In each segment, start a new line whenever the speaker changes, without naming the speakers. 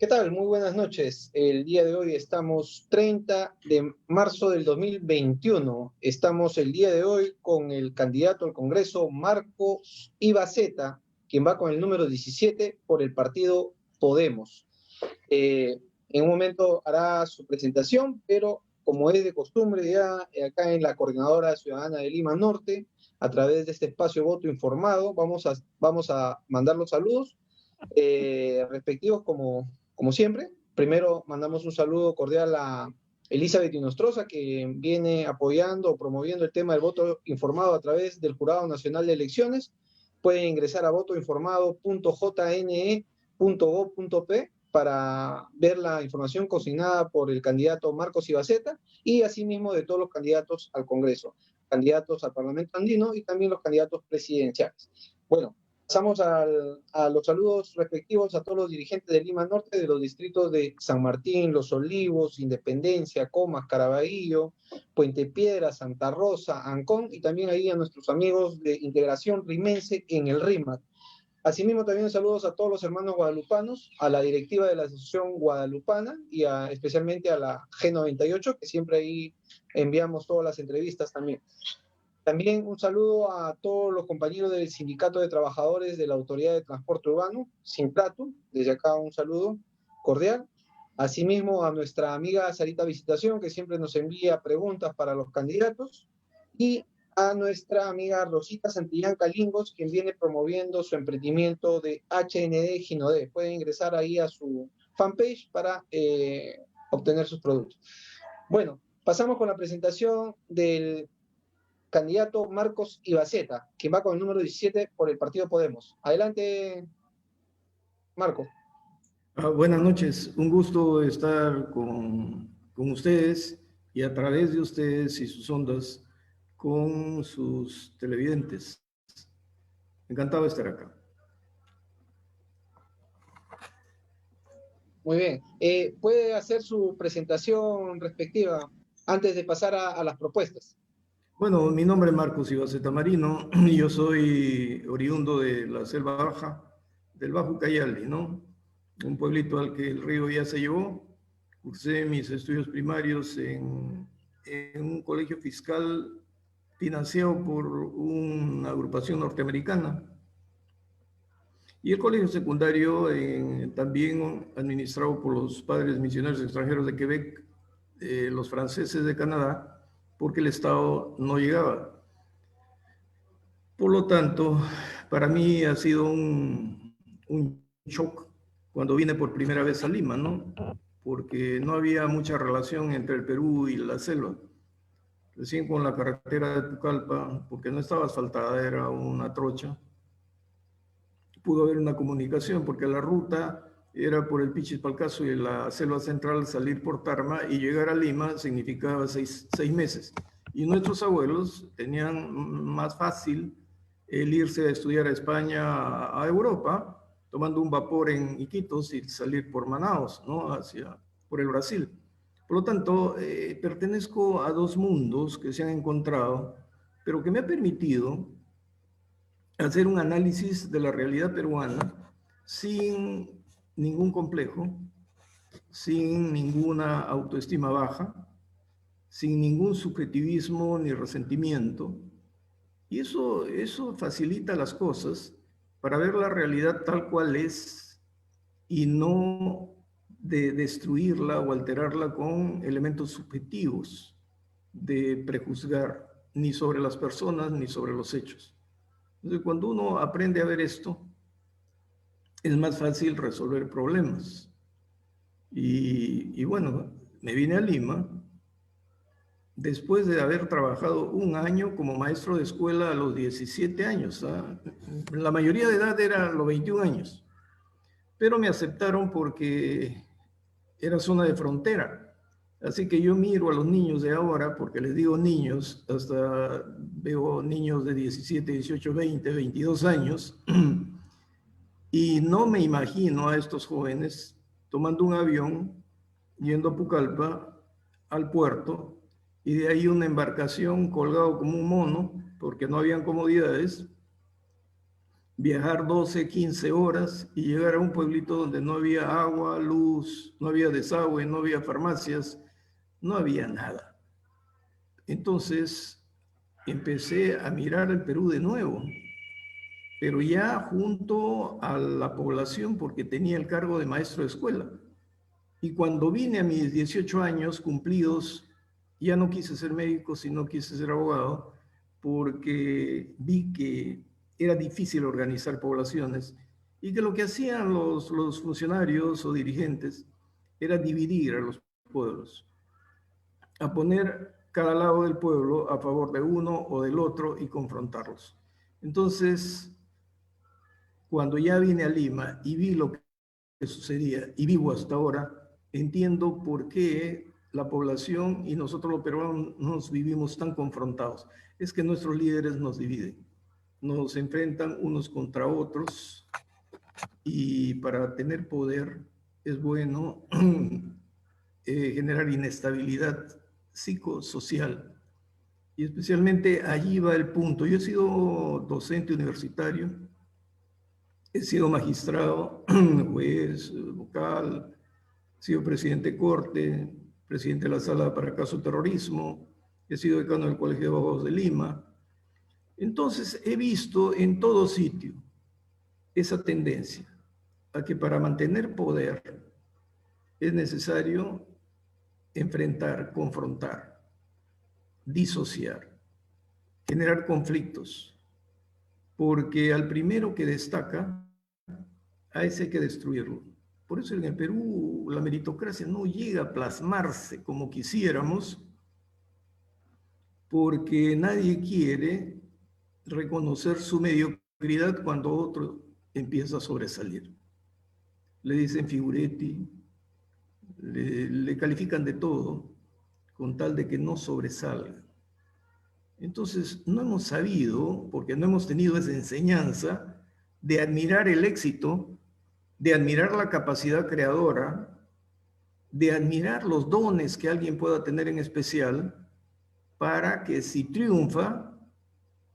¿Qué tal? Muy buenas noches. El día de hoy estamos 30 de marzo del 2021. Estamos el día de hoy con el candidato al Congreso, Marcos Ibaceta, quien va con el número 17 por el partido Podemos. En un momento hará su presentación, pero como es de costumbre ya acá en la Coordinadora Ciudadana de Lima Norte, a través de este espacio Voto Informado, vamos a mandar los saludos respectivos como siempre. Primero mandamos un saludo cordial a Elizabeth Inostroza, que viene apoyando o promoviendo el tema del voto informado a través del Jurado Nacional de Elecciones. Pueden ingresar a votoinformado.jne.gov.p para ver la información consignada por el candidato Marcos Ibaceta y asimismo de todos los candidatos al Congreso, candidatos al Parlamento Andino y también los candidatos presidenciales. Bueno, pasamos a los saludos respectivos a todos los dirigentes de Lima Norte, de los distritos de San Martín, Los Olivos, Independencia, Comas, Caraballo, Puente Piedra, Santa Rosa, Ancón, y también ahí a nuestros amigos de Integración Rimense en el RIMAC. Asimismo, también saludos a todos los hermanos guadalupanos, a la directiva de la Asociación Guadalupana y especialmente a la G98, que siempre ahí enviamos todas las entrevistas también. También un saludo a todos los compañeros del Sindicato de Trabajadores de la Autoridad de Transporte Urbano, Sintratu, desde acá un saludo cordial. Asimismo a nuestra amiga Sarita Visitación, que siempre nos envía preguntas para los candidatos. Y a nuestra amiga Rosita Santillán Calingos, quien viene promoviendo su emprendimiento de HND Ginodé. Pueden ingresar ahí a su fanpage para obtener sus productos. Bueno, pasamos con la presentación del candidato Marcos Ibaceta, quien va con el número 17 por el partido Podemos. Adelante, Marco.
Buenas noches, un gusto estar con ustedes y a través de ustedes y sus ondas con sus televidentes. Encantado de estar acá.
Muy bien. ¿Puede hacer su presentación respectiva antes de pasar a las propuestas?
Bueno, mi nombre es Marcos Ibaceta Marino y yo soy oriundo de la Selva Baja, del Bajo Cayali, ¿no? Un pueblito al que el río ya se llevó. Cursé mis estudios primarios en un colegio fiscal financiado por una agrupación norteamericana. Y el colegio secundario también administrado por los padres misioneros extranjeros de Quebec, los franceses de Canadá, porque el Estado no llegaba. Por lo tanto, para mí ha sido un shock cuando vine por primera vez a Lima, ¿no? Porque no había mucha relación entre el Perú y la selva. Recién con la carretera de Pucallpa, porque no estaba asfaltada, era una trocha, pudo haber una comunicación, porque la ruta era por el Pichispalcazo y la selva central, salir por Tarma y llegar a Lima significaba seis meses. Y nuestros abuelos tenían más fácil el irse a estudiar a España, a Europa, tomando un vapor en Iquitos y salir por Manaos, ¿no? Por el Brasil. Por lo tanto, pertenezco a dos mundos que se han encontrado, pero que me ha permitido hacer un análisis de la realidad peruana sin ningún complejo, sin ninguna autoestima baja, sin ningún subjetivismo ni resentimiento. Y eso facilita las cosas para ver la realidad tal cual es y no de destruirla o alterarla con elementos subjetivos de prejuzgar ni sobre las personas ni sobre los hechos. Entonces, cuando uno aprende a ver esto, es más fácil resolver problemas. Y bueno, me vine a Lima después de haber trabajado un año como maestro de escuela a los 17 años. La mayoría de edad era los 21 años, pero me aceptaron porque era zona de frontera. Así que yo miro a los niños de ahora, porque les digo niños, hasta veo niños de 17, 18, 20, 22 años, y no me imagino a estos jóvenes tomando un avión, yendo a Pucallpa, al puerto, y de ahí una embarcación colgado como un mono, porque no habían comodidades, viajar 12, 15 horas y llegar a un pueblito donde no había agua, luz, no había desagüe, no había farmacias, no había nada. Entonces empecé a mirar el Perú de nuevo, pero ya junto a la población porque tenía el cargo de maestro de escuela. Y cuando vine a mis 18 años cumplidos, ya no quise ser médico, sino quise ser abogado, porque vi que era difícil organizar poblaciones y que lo que hacían los funcionarios o dirigentes era dividir a los pueblos, a poner cada lado del pueblo a favor de uno o del otro y confrontarlos. Entonces, cuando ya vine a Lima y vi lo que sucedía y vivo hasta ahora, entiendo por qué la población y nosotros los peruanos nos vivimos tan confrontados. Es que nuestros líderes nos dividen, nos enfrentan unos contra otros y para tener poder es bueno generar inestabilidad psicosocial. Y especialmente allí va el punto. Yo he sido docente universitario, he sido magistrado, juez, vocal, he sido presidente de corte, presidente de la sala para caso de terrorismo, he sido decano del Colegio de Abogados de Lima. Entonces he visto en todo sitio esa tendencia a que para mantener poder es necesario enfrentar, confrontar, disociar, generar conflictos, porque al primero que destaca, a ese hay que destruirlo. Por eso en el Perú la meritocracia no llega a plasmarse como quisiéramos, porque nadie quiere reconocer su mediocridad cuando otro empieza a sobresalir. Le dicen figuretti, le califican de todo con tal de que no sobresalga. Entonces, no hemos sabido, porque no hemos tenido esa enseñanza, de admirar el éxito, de admirar la capacidad creadora, de admirar los dones que alguien pueda tener en especial, para que si triunfa,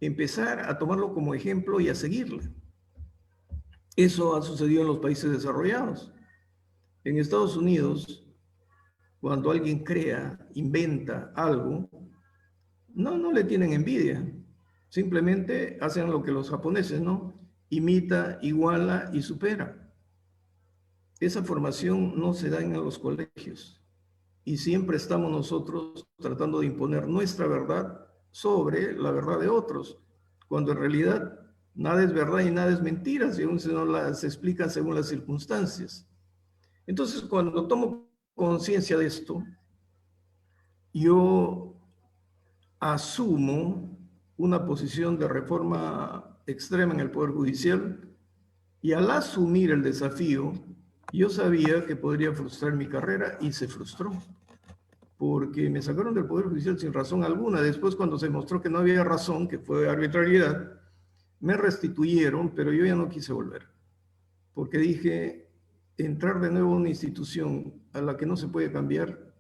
empezar a tomarlo como ejemplo y a seguirle. Eso ha sucedido en los países desarrollados. En Estados Unidos, cuando alguien crea, inventa algo, no le tienen envidia. Simplemente hacen lo que los japoneses, ¿no? Imita, iguala y supera. Esa formación no se da en los colegios. Y siempre estamos nosotros tratando de imponer nuestra verdad sobre la verdad de otros, cuando en realidad nada es verdad y nada es mentira, según se nos las explican según las circunstancias. Entonces, cuando tomo conciencia de esto, yo asumo una posición de reforma extrema en el Poder Judicial y al asumir el desafío, yo sabía que podría frustrar mi carrera y se frustró, porque me sacaron del Poder Judicial sin razón alguna. Después, cuando se mostró que no había razón, que fue arbitrariedad, me restituyeron, pero yo ya no quise volver, porque dije, entrar de nuevo a una institución a la que no se puede cambiar,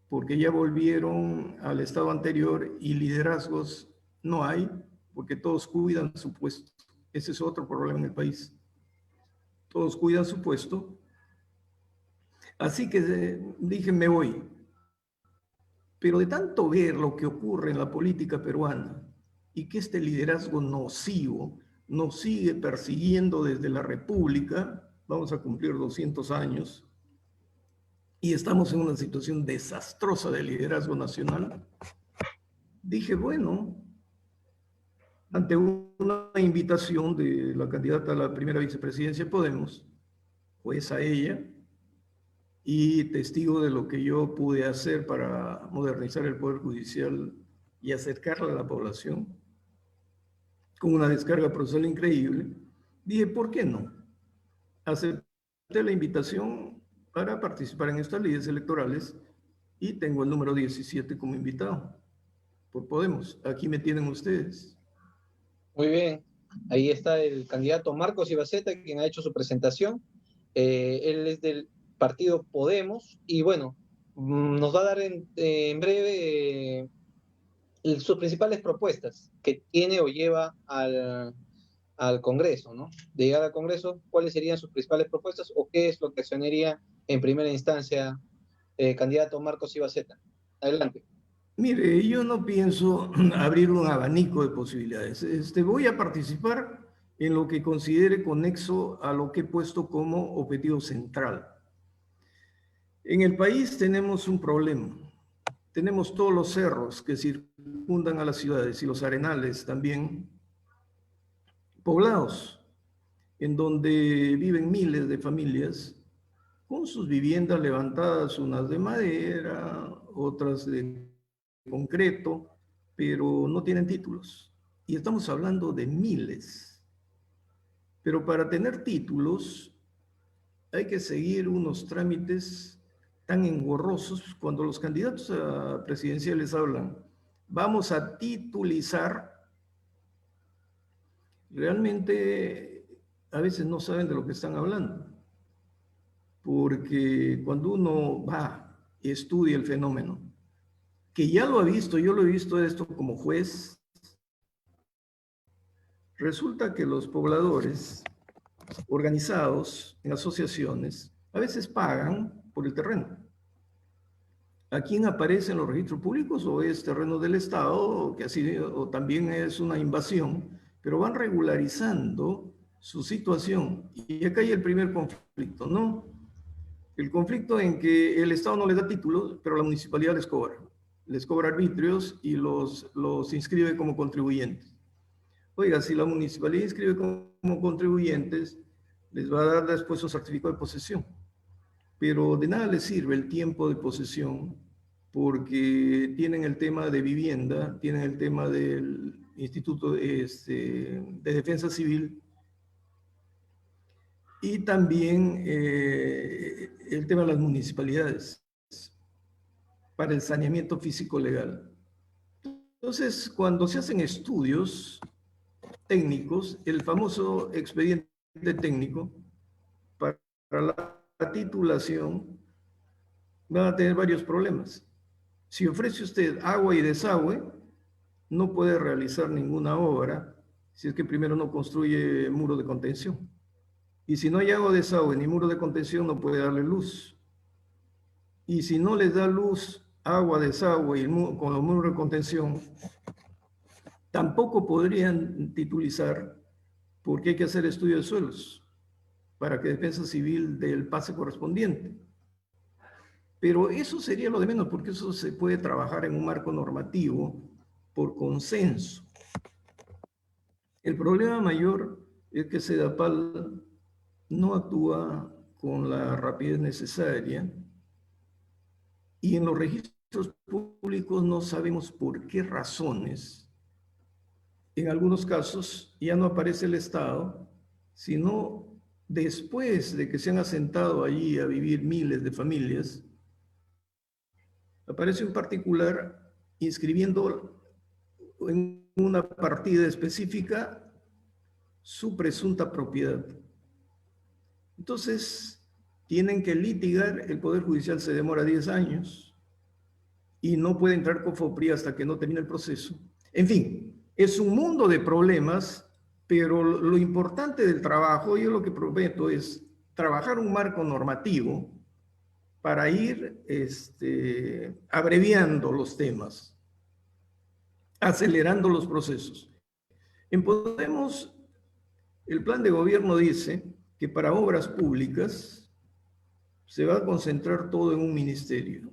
porque ya volvieron al estado anterior y liderazgos no hay, porque todos cuidan su puesto. Ese es otro problema en el país. Todos cuidan su puesto. Así que dije, me voy. Pero de tanto ver lo que ocurre en la política peruana y que este liderazgo nocivo nos sigue persiguiendo desde la República, vamos a cumplir 200 años, y estamos en una situación desastrosa de liderazgo nacional, dije, bueno, ante una invitación de la candidata a la primera vicepresidencia de Podemos, pues a ella, y testigo de lo que yo pude hacer para modernizar el Poder Judicial y acercarla a la población, con una descarga procesal increíble, dije, ¿por qué no? Acepté la invitación para participar en estas leyes electorales y tengo el número 17 como invitado por Podemos. Aquí me tienen ustedes.
Muy bien, ahí está el candidato Marcos Ibaceta, quien ha hecho su presentación. Él es del partido Podemos y bueno, nos va a dar en breve sus principales propuestas que tiene o lleva al Congreso, ¿no? De llegar al Congreso, ¿cuáles serían sus principales propuestas o qué es lo que accionaría en primera instancia candidato Marcos Ibaceta? Adelante.
Mire, yo no pienso abrir un abanico de posibilidades. Voy a participar en lo que considere conexo a lo que he puesto como objetivo central. En el país tenemos un problema. Tenemos todos los cerros que circundan a las ciudades y los arenales también poblados, en donde viven miles de familias con sus viviendas levantadas, unas de madera, otras de concreto, pero no tienen títulos. Y estamos hablando de miles. Pero para tener títulos hay que seguir unos trámites tan engorrosos cuando los candidatos a presidenciales hablan, vamos a titulizar, realmente a veces no saben de lo que están hablando. Porque cuando uno va y estudia el fenómeno, que ya lo ha visto, yo lo he visto esto como juez, resulta que los pobladores organizados en asociaciones a veces pagan por el terreno. ¿A quién aparece en los registros públicos o es terreno del Estado que así, o también es una invasión? Pero van regularizando su situación. Y acá hay el primer conflicto, ¿no? El conflicto en que el Estado no les da títulos, pero la municipalidad les cobra arbitrios y los inscribe como contribuyentes. Oiga, si la municipalidad inscribe como contribuyentes, les va a dar después su certificado de posesión. Pero de nada les sirve el tiempo de posesión porque tienen el tema de vivienda, tienen el tema del Instituto de Defensa Civil y también el tema de las municipalidades para el saneamiento físico legal. Entonces, cuando se hacen estudios técnicos, el famoso expediente técnico para la titulación van a tener varios problemas. Si ofrece usted agua y desagüe, no puede realizar ninguna obra si es que primero no construye muro de contención. Y si no hay agua, desagüe ni muro de contención, no puede darle luz. Y si no les da luz, agua, desagüe y con los muros de contención, tampoco podrían titulizar porque hay que hacer estudio de suelos para que Defensa Civil dé el pase correspondiente. Pero eso sería lo de menos, porque eso se puede trabajar en un marco normativo por consenso. El problema mayor es que Sedapal no actúa con la rapidez necesaria y en los registros públicos no sabemos por qué razones. En algunos casos ya no aparece el Estado, sino después de que se han asentado allí a vivir miles de familias, aparece un particular inscribiendo en una partida específica su presunta propiedad. Entonces, tienen que litigar, el Poder Judicial se demora 10 años y no puede entrar COFOPRI hasta que no termine el proceso. En fin, es un mundo de problemas, pero lo importante del trabajo, yo lo que prometo es trabajar un marco normativo para ir abreviando los temas, acelerando los procesos. En Podemos, el plan de gobierno dice que para obras públicas se va a concentrar todo en un ministerio.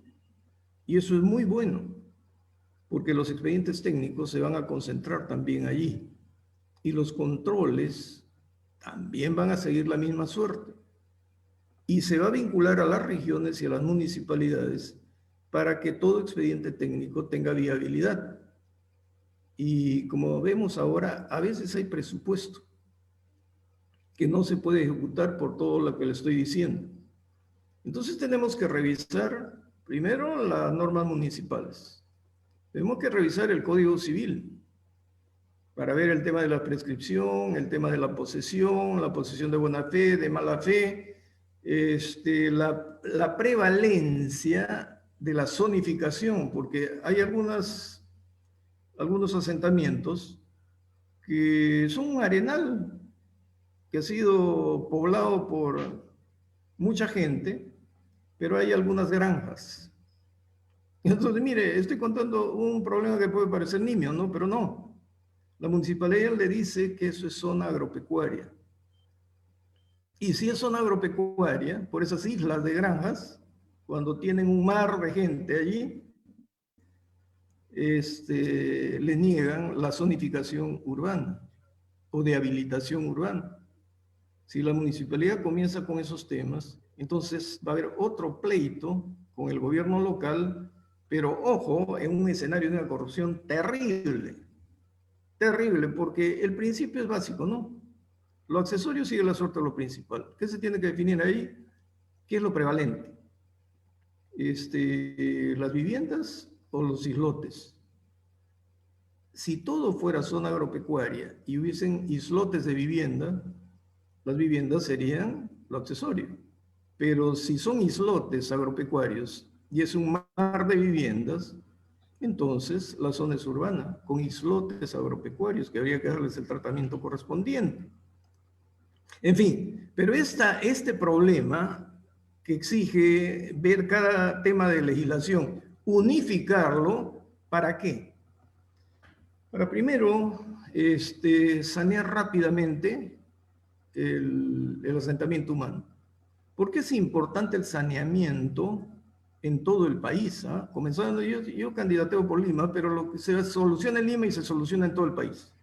Y eso es muy bueno, porque los expedientes técnicos se van a concentrar también allí. Y los controles también van a seguir la misma suerte. Y se va a vincular a las regiones y a las municipalidades para que todo expediente técnico tenga viabilidad. Y como vemos ahora, a veces hay presupuesto que no se puede ejecutar por todo lo que le estoy diciendo. Entonces tenemos que revisar primero las normas municipales. Tenemos que revisar el Código Civil para ver el tema de la prescripción, el tema de la posesión de buena fe, de mala fe, la prevalencia de la zonificación, porque hay algunos asentamientos que son un arenal que ha sido poblado por mucha gente, pero hay algunas granjas. Entonces, mire, estoy contando un problema que puede parecer nimio, ¿no? Pero no. La municipalidad le dice que eso es zona agropecuaria. Y si es zona agropecuaria, por esas islas de granjas, cuando tienen un mar de gente allí, le niegan la zonificación urbana o de habilitación urbana. Si la municipalidad comienza con esos temas, entonces va a haber otro pleito con el gobierno local, pero ojo, en un escenario de una corrupción terrible, terrible, porque el principio es básico, ¿no? Lo accesorio sigue la suerte de lo principal. ¿Qué se tiene que definir ahí? ¿Qué es lo prevalente? ¿Las viviendas o los islotes? Si todo fuera zona agropecuaria y hubiesen islotes de vivienda, las viviendas serían lo accesorio. Pero si son islotes agropecuarios y es un mar de viviendas, entonces la zona es urbana, con islotes agropecuarios, que habría que darles el tratamiento correspondiente. En fin, pero este problema que exige ver cada tema de legislación, unificarlo, ¿para qué? Para primero, sanear rápidamente el asentamiento humano. ¿Por qué es importante el saneamiento en todo el país? Comenzando, yo candidateo por Lima, pero lo que se soluciona en Lima y se soluciona en todo el país.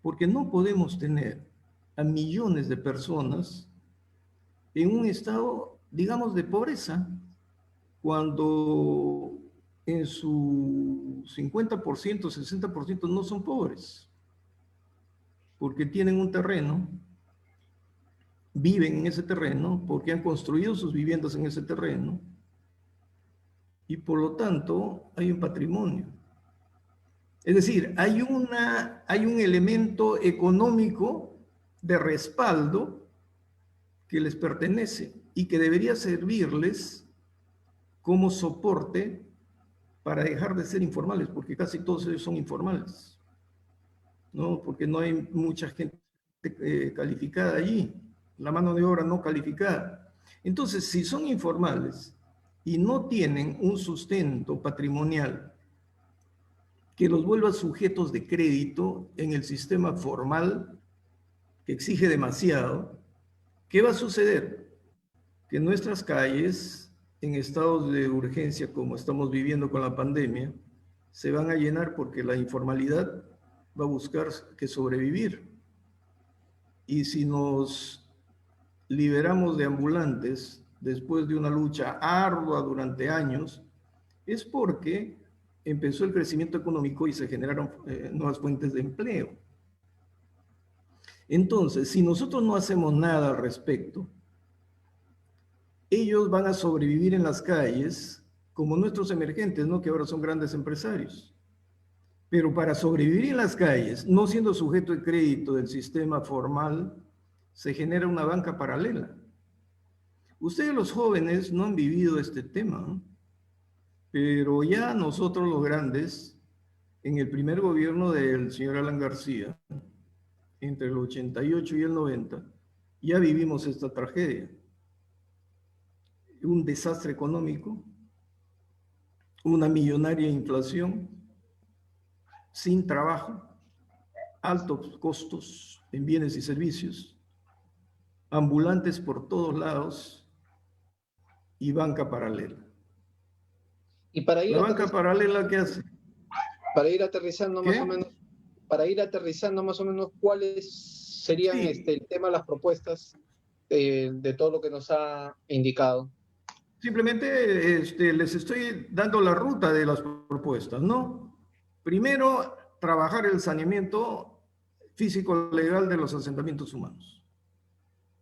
Porque no podemos tener a millones de personas en un estado, digamos, de pobreza, cuando en su 50%, 60% no son pobres, porque tienen un terreno, viven en ese terreno, porque han construido sus viviendas en ese terreno, y por lo tanto hay un patrimonio. Es decir, hay un elemento económico de respaldo que les pertenece y que debería servirles como soporte para dejar de ser informales, porque casi todos ellos son informales, ¿no? Porque no hay mucha gente calificada allí, la mano de obra no calificada. Entonces, si son informales y no tienen un sustento patrimonial que los vuelva sujetos de crédito en el sistema formal, que exige demasiado, ¿qué va a suceder? Que nuestras calles, en estados de urgencia como estamos viviendo con la pandemia, se van a llenar porque la informalidad va a buscar que sobrevivir. Y si nos liberamos de ambulantes después de una lucha ardua durante años, es porque empezó el crecimiento económico y se generaron nuevas fuentes de empleo. Entonces, si nosotros no hacemos nada al respecto, ellos van a sobrevivir en las calles como nuestros emergentes, ¿no? Que ahora son grandes empresarios. Pero para sobrevivir en las calles, no siendo sujeto de crédito del sistema formal, se genera una banca paralela. Ustedes los jóvenes no han vivido este tema, ¿no? Pero ya nosotros los grandes, en el primer gobierno del señor Alan García, entre el 88 y el 90, ya vivimos esta tragedia. Un desastre económico, una millonaria inflación, sin trabajo, altos costos en bienes y servicios, ambulantes por todos lados y banca paralela.
Y para ir
¿La banca paralela qué hace?
Para ir aterrizando
¿Qué?
más o menos, ¿cuáles serían
Sí.
el tema, las propuestas de todo lo que nos ha indicado?
Simplemente les estoy dando la ruta de las propuestas, ¿no? Primero, trabajar el saneamiento físico-legal de los asentamientos humanos,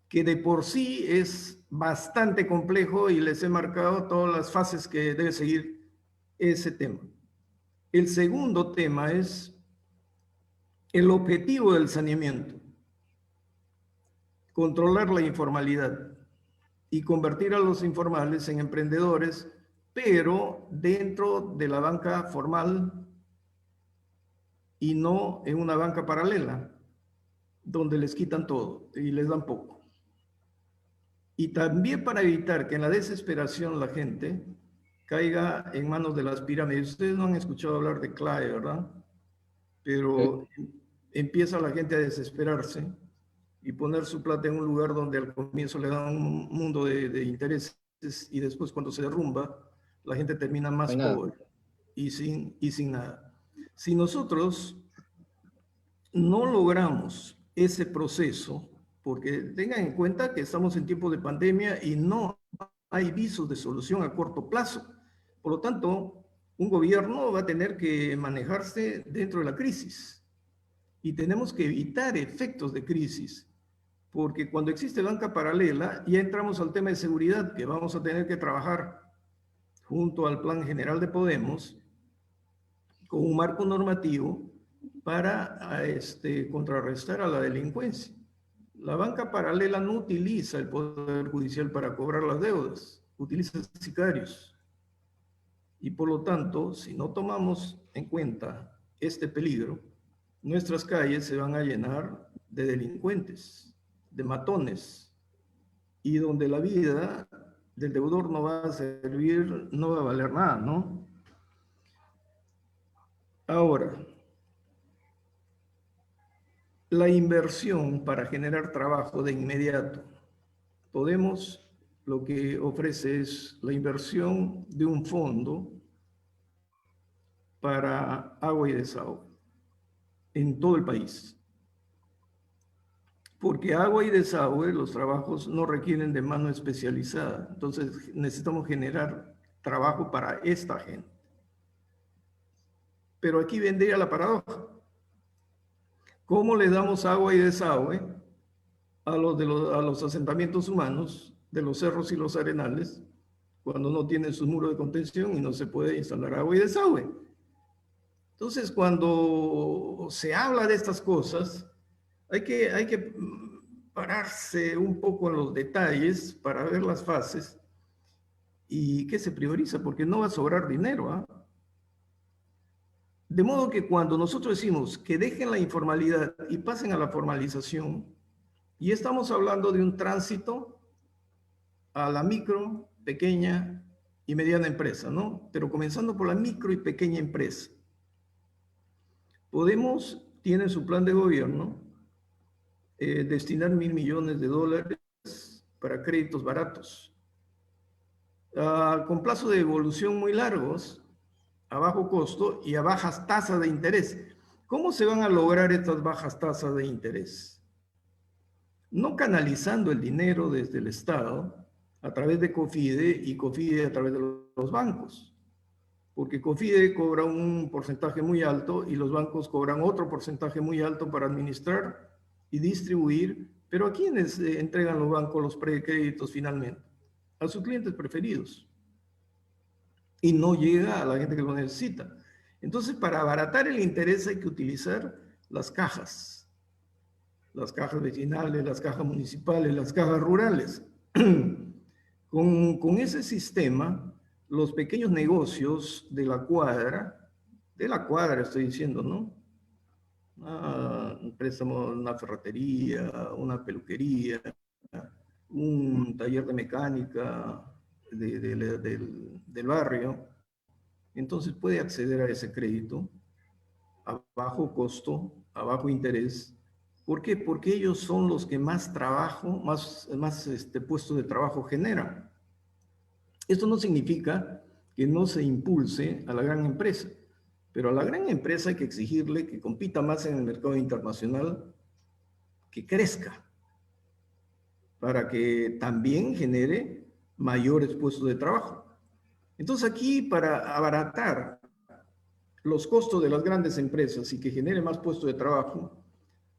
que de por sí es bastante complejo y les he marcado todas las fases que debe seguir ese tema. El segundo tema es el objetivo del saneamiento, controlar la informalidad y convertir a los informales en emprendedores, pero dentro de la banca formal y no en una banca paralela, donde les quitan todo y les dan poco. Y también para evitar que en la desesperación la gente caiga en manos de las pirámides. Ustedes no han escuchado hablar de CLAE, ¿verdad? Pero empieza la gente a desesperarse y poner su plata en un lugar donde al comienzo le dan un mundo de intereses y después cuando se derrumba, la gente termina
No
más
hay nada.
pobre y sin nada. Si nosotros no logramos ese proceso, porque tengan en cuenta que estamos en tiempos de pandemia y no hay visos de solución a corto plazo. Por lo tanto, un gobierno va a tener que manejarse dentro de la crisis y tenemos que evitar efectos de crisis, porque cuando existe banca paralela ya entramos al tema de seguridad, que vamos a tener que trabajar junto al Plan General de Podemos con un marco normativo para contrarrestar a la delincuencia. La banca paralela no utiliza el Poder Judicial para cobrar las deudas, utiliza sicarios. Y por lo tanto, si no tomamos en cuenta este peligro, nuestras calles se van a llenar de delincuentes, de matones, y donde la vida del deudor no va a servir, no va a valer nada, ¿no? Ahora, la inversión para generar trabajo de inmediato. Podemos, lo que ofrece es la inversión de un fondo para agua y desagüe en todo el país. Porque agua y desagüe, los trabajos no requieren de mano especializada. Entonces necesitamos generar trabajo para esta gente. Pero aquí vendría la paradoja. ¿Cómo le damos agua y desagüe a los asentamientos humanos de los cerros y los arenales cuando no tienen su muro de contención y no se puede instalar agua y desagüe? Entonces, cuando se habla de estas cosas, hay que pararse un poco en los detalles para ver las fases y qué se prioriza, porque no va a sobrar dinero, ¿ah? De modo que cuando nosotros decimos que dejen la informalidad y pasen a la formalización, y estamos hablando de un tránsito a la micro, pequeña y mediana empresa, ¿no? Pero comenzando por la micro y pequeña empresa. Podemos tiene su plan de gobierno destinar $1.000 millones para créditos baratos, con plazo de evolución muy largos, a bajo costo y a bajas tasas de interés. ¿Cómo se van a lograr estas bajas tasas de interés? No canalizando el dinero desde el Estado a través de COFIDE y COFIDE a través de los bancos, porque COFIDE cobra un porcentaje muy alto y los bancos cobran otro porcentaje muy alto para administrar y distribuir, pero ¿a quiénes entregan los bancos los créditos finalmente? A sus clientes preferidos. Y no llega a la gente que lo necesita. Entonces, para abaratar el interés hay que utilizar las cajas vecinales, las cajas municipales, las cajas rurales. Con ese sistema, los pequeños negocios de la cuadra estoy diciendo, ¿no? Un préstamo, una ferretería, una peluquería, un taller de mecánica del barrio, entonces puede acceder a ese crédito a bajo costo, a bajo interés. ¿Por qué? Porque ellos son los que más trabajo, más puestos de trabajo generan. Esto no significa que no se impulse a la gran empresa, pero a la gran empresa hay que exigirle que compita más en el mercado internacional, que crezca, para que también genere mayores puestos de trabajo. Entonces aquí, para abaratar los costos de las grandes empresas y que genere más puestos de trabajo,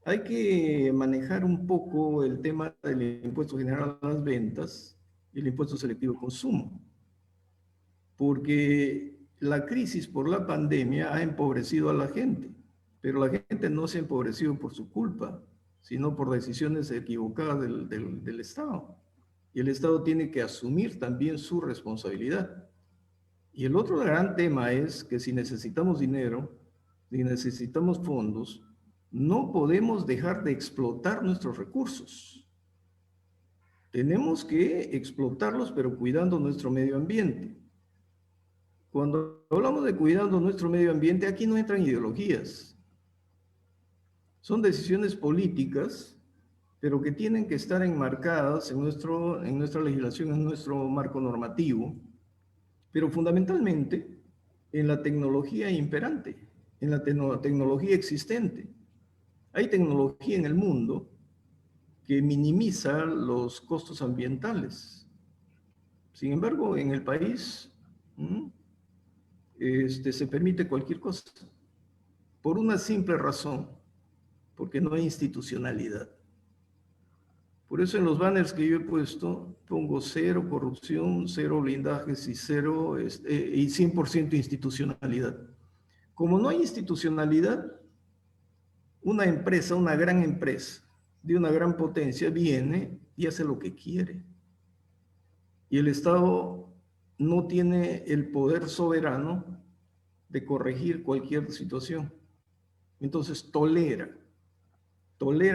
hay que manejar un poco el tema del impuesto general a las ventas y el impuesto selectivo de consumo, porque la crisis por la pandemia ha empobrecido a la gente, pero la gente no se ha empobrecido por su culpa, sino por decisiones equivocadas del Estado. Y el Estado tiene que asumir también su responsabilidad. Y el otro gran tema es que si necesitamos dinero, y necesitamos fondos, no podemos dejar de explotar nuestros recursos. Tenemos que explotarlos, pero cuidando nuestro medio ambiente. Cuando hablamos de cuidando nuestro medio ambiente, aquí no entran ideologías. Son decisiones políticas, pero que tienen que estar enmarcadas en nuestra legislación, en nuestro marco normativo, pero fundamentalmente en la tecnología imperante, en la tecnología existente. Hay tecnología en el mundo que minimiza los costos ambientales. Sin embargo, en el país se permite cualquier cosa, por una simple razón, porque no hay institucionalidad. Por eso en los banners que yo he puesto, pongo 0 corrupción, 0 blindajes y 100% institucionalidad. Como no hay institucionalidad, una empresa, una gran empresa, de una gran potencia, viene y hace lo que quiere. Y el Estado no tiene el poder soberano de corregir cualquier situación. Entonces tolera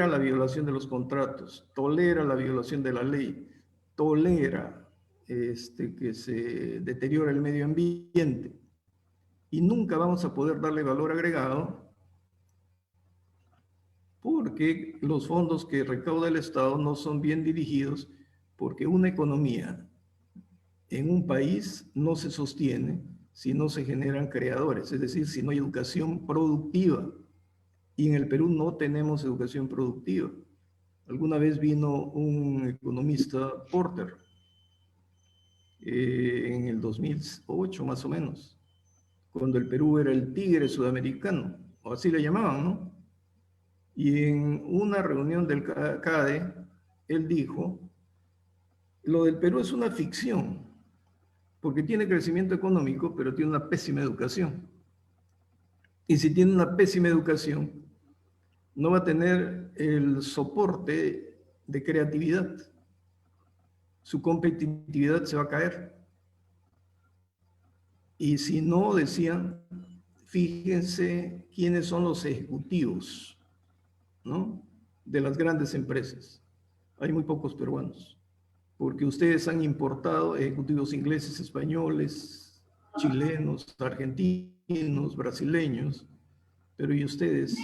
la violación de los contratos, tolera la violación de la ley, tolera que se deteriore el medio ambiente. Y nunca vamos a poder darle valor agregado porque los fondos que recauda el Estado no son bien dirigidos, porque una economía en un país no se sostiene si no se generan creadores, es decir, si no hay educación productiva. Y en el Perú no tenemos educación productiva. Alguna vez vino un economista, Porter, en el 2008 más o menos, cuando el Perú era el tigre sudamericano, o así le llamaban, ¿no? Y en una reunión del CADE, él dijo, lo del Perú es una ficción, porque tiene crecimiento económico, pero tiene una pésima educación. Y si tiene una pésima educación, no va a tener el soporte de creatividad. Su competitividad se va a caer. Y si no, decían, fíjense quiénes son los ejecutivos, ¿no?, de las grandes empresas. Hay muy pocos peruanos, porque ustedes han importado ejecutivos ingleses, españoles, chilenos, argentinos, brasileños, pero ¿y ustedes?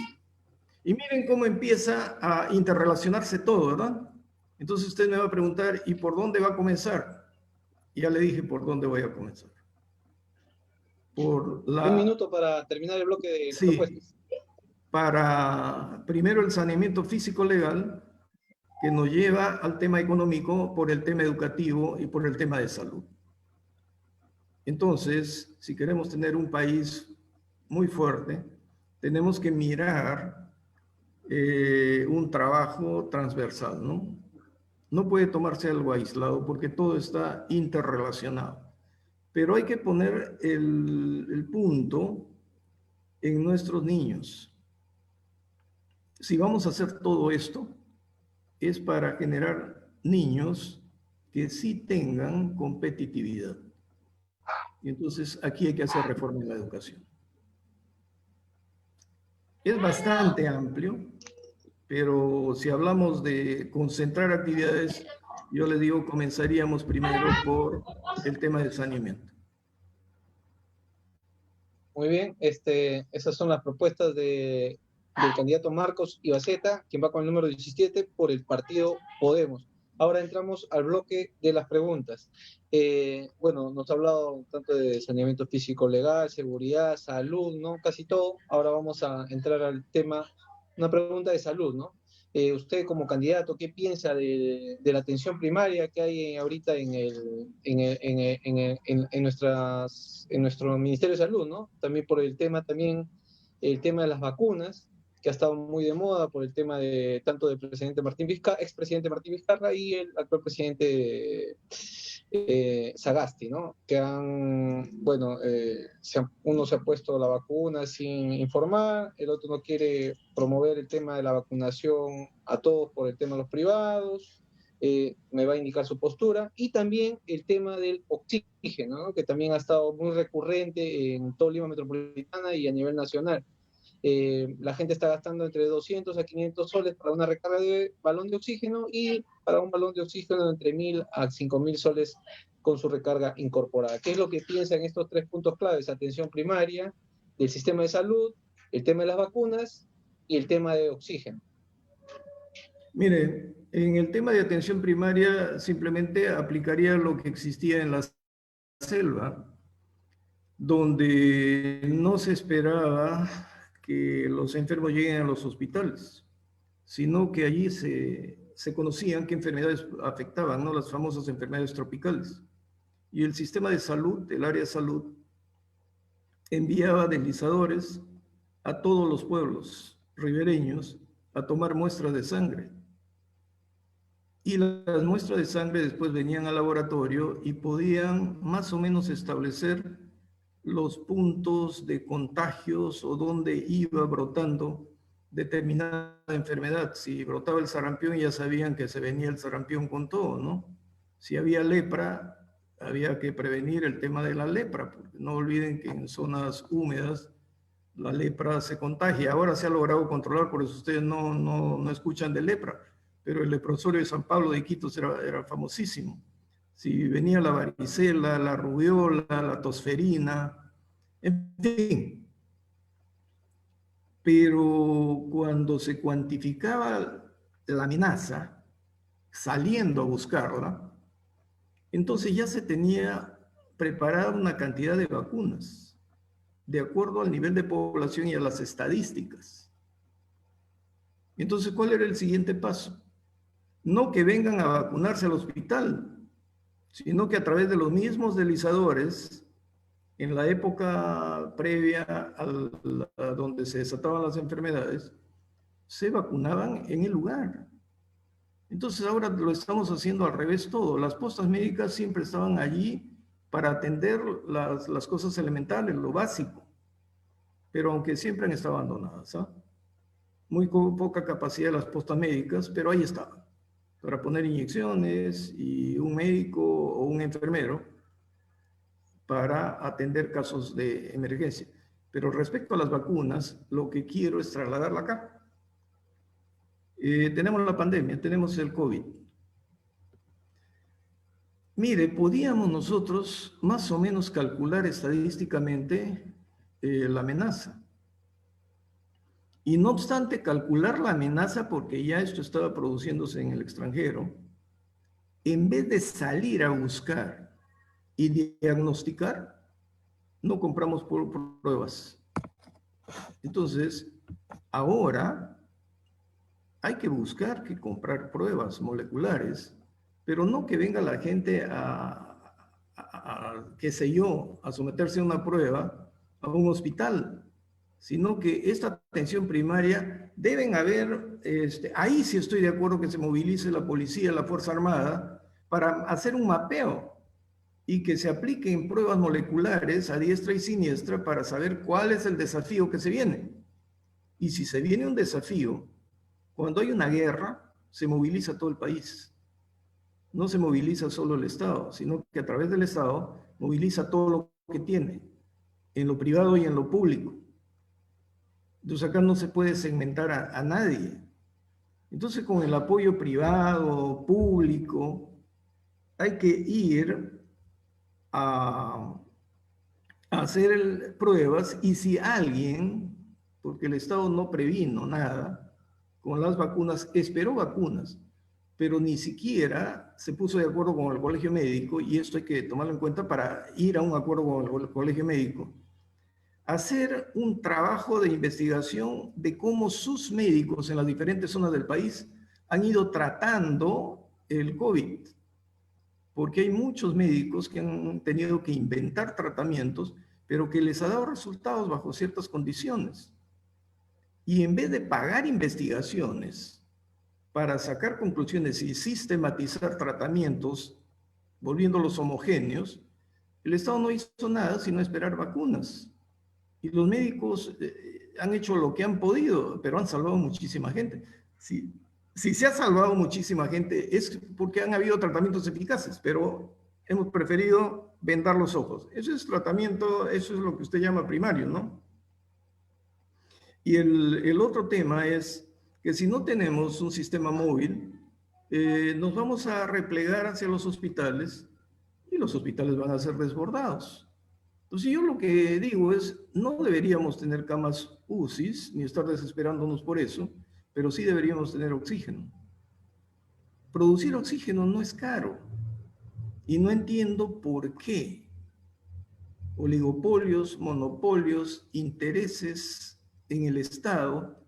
Y miren cómo empieza a interrelacionarse todo, ¿verdad? Entonces usted me va a preguntar, ¿y por dónde va a comenzar? Ya le dije por dónde voy a comenzar. Por la...
Un minuto para terminar el bloque de
sí,
propuestas.
Para primero el saneamiento físico legal, que nos lleva al tema económico por el tema educativo y por el tema de salud. Entonces, si queremos tener un país muy fuerte, tenemos que mirar un trabajo transversal, ¿no? No puede tomarse algo aislado porque todo está interrelacionado. Pero hay que poner el punto en nuestros niños. Si vamos a hacer todo esto, es para generar niños que sí tengan competitividad. Y entonces aquí hay que hacer reforma en la educación. Es bastante amplio, pero si hablamos de concentrar actividades, yo les digo, comenzaríamos primero por el tema del saneamiento.
Muy bien, esas son las propuestas del candidato Marcos Ibaceta, quien va con el número 17 por el partido Podemos. Ahora entramos al bloque de las preguntas. Bueno, nos ha hablado tanto de saneamiento físico legal, seguridad, salud, ¿no? Casi todo. Ahora vamos a entrar al tema, una pregunta de salud, ¿no? Usted como candidato, ¿qué piensa de la atención primaria que hay ahorita en nuestro Ministerio de Salud, ¿no? También por el tema de las vacunas, que ha estado muy de moda por el tema de tanto del presidente expresidente Martín Vizcarra y el actual presidente Sagasti, ¿no? Que bueno, uno se ha puesto la vacuna sin informar, el otro no quiere promover el tema de la vacunación a todos por el tema de los privados, me va a indicar su postura, y también el tema del oxígeno, ¿no? Que también ha estado muy recurrente en todo Lima Metropolitana y a nivel nacional. La gente está gastando entre 200 a 500 soles para una recarga de balón de oxígeno y para un balón de oxígeno entre 1000 a 5000 soles con su recarga incorporada. ¿Qué es lo que piensan estos tres puntos claves? Atención primaria, del sistema de salud, el tema de las vacunas y el tema de oxígeno.
Mire, en el tema de atención primaria simplemente aplicaría lo que existía en la selva, donde no se esperaba que los enfermos lleguen a los hospitales, sino que allí se conocían qué enfermedades afectaban, ¿no? Las famosas enfermedades tropicales. Y el sistema de salud, el área de salud, enviaba deslizadores a todos los pueblos ribereños a tomar muestras de sangre. Y las muestras de sangre después venían al laboratorio y podían más o menos establecer los puntos de contagios o dónde iba brotando determinada enfermedad. Si brotaba el sarampión, ya sabían que se venía el sarampión con todo, ¿no? Si había lepra, había que prevenir el tema de la lepra, porque no olviden que en zonas húmedas la lepra se contagia. Ahora se ha logrado controlar, por eso ustedes no escuchan de lepra, pero el leprosorio de San Pablo de Iquitos era famosísimo. Si venía la varicela, la rubiola, la tosferina, en fin. Pero cuando se cuantificaba la amenaza, saliendo a buscarla, entonces ya se tenía preparada una cantidad de vacunas, de acuerdo al nivel de población y a las estadísticas. Entonces, ¿cuál era el siguiente paso? No que vengan a vacunarse al hospital, sino que a través de los mismos deslizadores, en la época previa a donde se desataban las enfermedades, se vacunaban en el lugar. Entonces ahora lo estamos haciendo al revés todo. Las postas médicas siempre estaban allí para atender las cosas elementales, lo básico, pero aunque siempre han estado abandonadas, ¿ah? Muy poca capacidad de las postas médicas, pero ahí estaban, para poner inyecciones y un médico o un enfermero para atender casos de emergencia. Pero respecto a las vacunas, lo que quiero es trasladarla acá. Tenemos la pandemia, tenemos el COVID. Mire, podíamos nosotros más o menos calcular estadísticamente la amenaza. Y no obstante calcular la amenaza, porque ya esto estaba produciéndose en el extranjero, en vez de salir a buscar y diagnosticar, no compramos pruebas. Entonces, ahora hay que buscar que comprar pruebas moleculares, pero no que venga la gente qué sé yo, a someterse a una prueba a un hospital, sino que esta atención primaria deben haber, ahí sí estoy de acuerdo que se movilice la policía, la Fuerza Armada, para hacer un mapeo y que se apliquen pruebas moleculares a diestra y siniestra para saber cuál es el desafío que se viene. Y si se viene un desafío, cuando hay una guerra, se moviliza todo el país. No se moviliza solo el Estado, sino que a través del Estado moviliza todo lo que tiene, en lo privado y en lo público. Entonces acá no se puede segmentar a nadie. Entonces con el apoyo privado, público, hay que ir a hacer pruebas y si alguien, porque el Estado no previno nada, con las vacunas, esperó vacunas, pero ni siquiera se puso de acuerdo con el colegio médico, y esto hay que tomarlo en cuenta para ir a un acuerdo con el colegio médico, hacer un trabajo de investigación de cómo sus médicos en las diferentes zonas del país han ido tratando el COVID, porque hay muchos médicos que han tenido que inventar tratamientos, pero que les ha dado resultados bajo ciertas condiciones. Y en vez de pagar investigaciones para sacar conclusiones y sistematizar tratamientos, volviéndolos homogéneos, el Estado no hizo nada sino esperar vacunas. Y los médicos han hecho lo que han podido, pero han salvado muchísima gente. Si se ha salvado muchísima gente es porque han habido tratamientos eficaces, pero hemos preferido vendar los ojos. Eso es tratamiento, eso es lo que usted llama primario, ¿no? Y el otro tema es que si no tenemos un sistema móvil, nos vamos a replegar hacia los hospitales y los hospitales van a ser desbordados. Entonces yo lo que digo es, no deberíamos tener camas UCIs, ni estar desesperándonos por eso, pero sí deberíamos tener oxígeno. Producir oxígeno no es caro y no entiendo por qué oligopolios, monopolios, intereses en el Estado,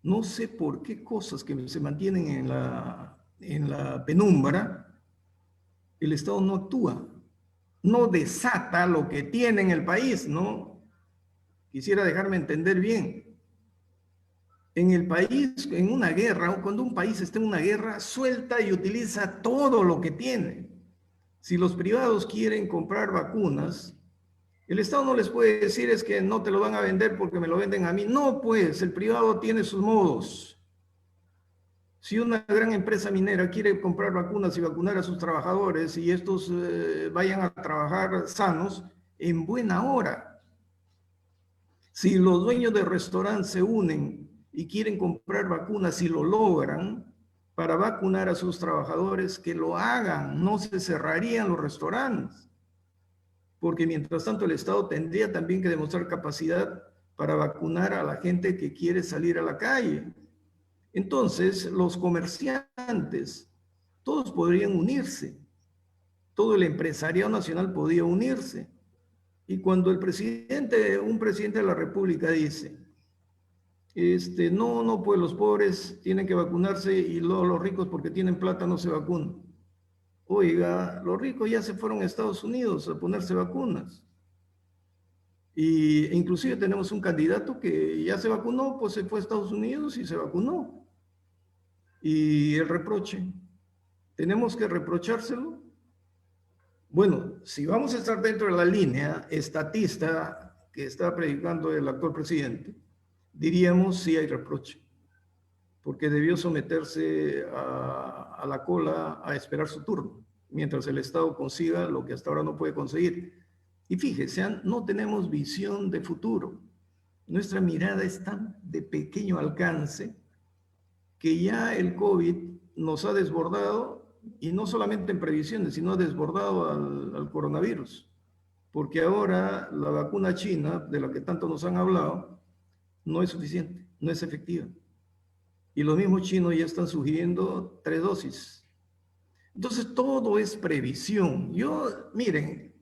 no sé por qué cosas que se mantienen en la penumbra, el Estado no actúa, no desata lo que tiene en el país, ¿no? Quisiera dejarme entender bien. En el país, en una guerra, cuando un país está en una guerra, suelta y utiliza todo lo que tiene. Si los privados quieren comprar vacunas, el Estado no les puede decir es que no te lo van a vender porque me lo venden a mí. No, pues, el privado tiene sus modos. Si una gran empresa minera quiere comprar vacunas y vacunar a sus trabajadores y estos vayan a trabajar sanos, en buena hora. Si los dueños de restaurantes se unen y quieren comprar vacunas y lo logran para vacunar a sus trabajadores, que lo hagan, no se cerrarían los restaurantes. Porque mientras tanto el Estado tendría también que demostrar capacidad para vacunar a la gente que quiere salir a la calle. Entonces, los comerciantes, todos podrían unirse, todo el empresariado nacional podía unirse. Y cuando un presidente de la República dice, no, pues los pobres tienen que vacunarse y los ricos porque tienen plata no se vacunan. Oiga, los ricos ya se fueron a Estados Unidos a ponerse vacunas. Y inclusive tenemos un candidato que ya se vacunó, pues se fue a Estados Unidos y se vacunó. Y el reproche, ¿tenemos que reprochárselo? Bueno, si vamos a estar dentro de la línea estatista que está predicando el actual presidente, diríamos sí hay reproche, porque debió someterse a la cola a esperar su turno, mientras el Estado consiga lo que hasta ahora no puede conseguir. Y fíjese, no tenemos visión de futuro. Nuestra mirada es tan de pequeño alcance que ya el COVID nos ha desbordado, y no solamente en previsiones, sino ha desbordado al coronavirus. Porque ahora la vacuna china, de la que tanto nos han hablado, no es suficiente, no es efectiva. Y los mismos chinos ya están sugiriendo 3 dosis. Entonces todo es previsión. Miren,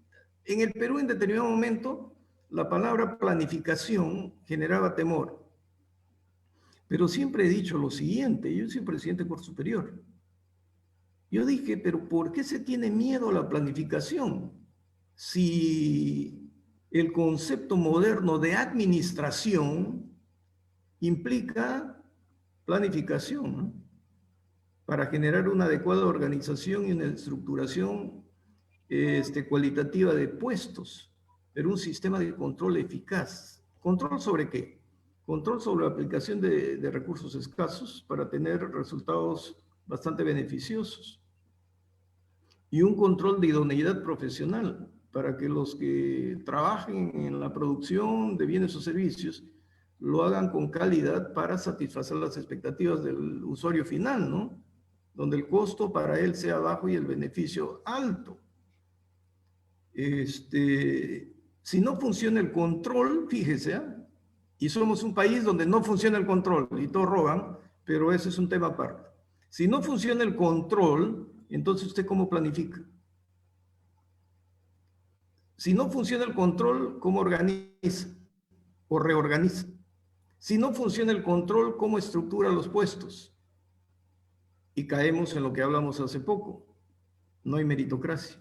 en el Perú en determinado momento la palabra planificación generaba temor. Pero siempre he dicho lo siguiente, yo soy presidente de Corte Superior. Yo dije, pero ¿por qué se tiene miedo a la planificación? Si el concepto moderno de administración implica planificación, ¿no? Para generar una adecuada organización y una estructuración cualitativa de puestos, pero un sistema de control eficaz. ¿Control sobre qué? Control sobre la aplicación de recursos escasos para tener resultados bastante beneficiosos. Y un control de idoneidad profesional para que los que trabajen en la producción de bienes o servicios lo hagan con calidad para satisfacer las expectativas del usuario final, ¿no? Donde el costo para él sea bajo y el beneficio alto. Si no funciona el control, fíjese, ¿eh? Y somos un país donde no funciona el control y todos roban, pero ese es un tema aparte. Si no funciona el control, entonces ¿usted cómo planifica? Si no funciona el control, ¿cómo organiza o reorganiza? Si no funciona el control, ¿cómo estructura los puestos? Y caemos en lo que hablamos hace poco. No hay meritocracia.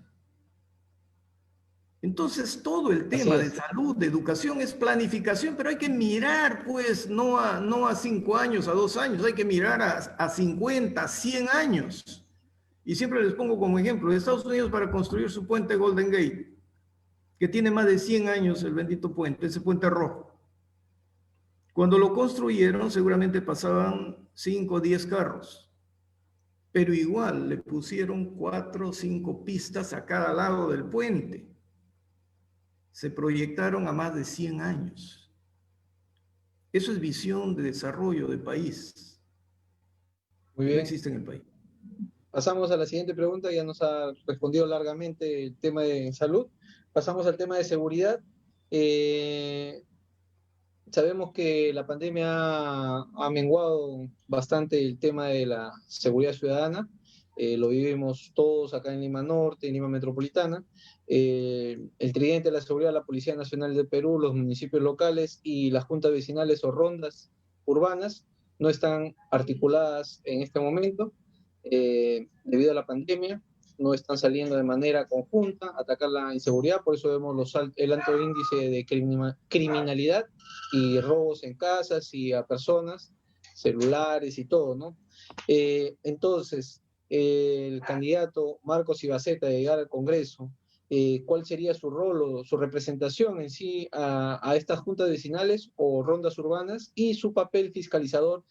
Entonces, todo el tema de salud, de educación, es planificación, pero hay que mirar, pues, no a 5 años, a 2 años, hay que mirar a 50, 100 años. Y siempre les pongo como ejemplo, Estados Unidos para construir su puente Golden Gate, que tiene más de 100 años el bendito puente, ese puente rojo. Cuando lo construyeron, seguramente pasaban 5 o 10 carros, pero igual le pusieron 4 o 5 pistas a cada lado del puente. Se proyectaron a más de 100 años. Eso es visión de desarrollo de país.
Muy
No
bien.
existe en el país.
Pasamos a la siguiente pregunta, ya nos ha respondido largamente el tema de salud. Pasamos al tema de seguridad. Eh, Sabemos que la pandemia ha menguado bastante el tema de la seguridad ciudadana. Lo vivimos todos acá en Lima Norte, en Lima Metropolitana. El tridente de la seguridad, la Policía Nacional del Perú, los municipios locales y las juntas vecinales o rondas urbanas no están articuladas en este momento debido a la pandemia. No están saliendo de manera conjunta a atacar la inseguridad, por eso vemos el alto índice de criminalidad y robos en casas y a personas, celulares y todo, ¿no? Entonces, el candidato Marcos Ibaceta de llegar al Congreso, ¿cuál sería su rol o su representación en sí a estas juntas vecinales o rondas urbanas y su papel fiscalizador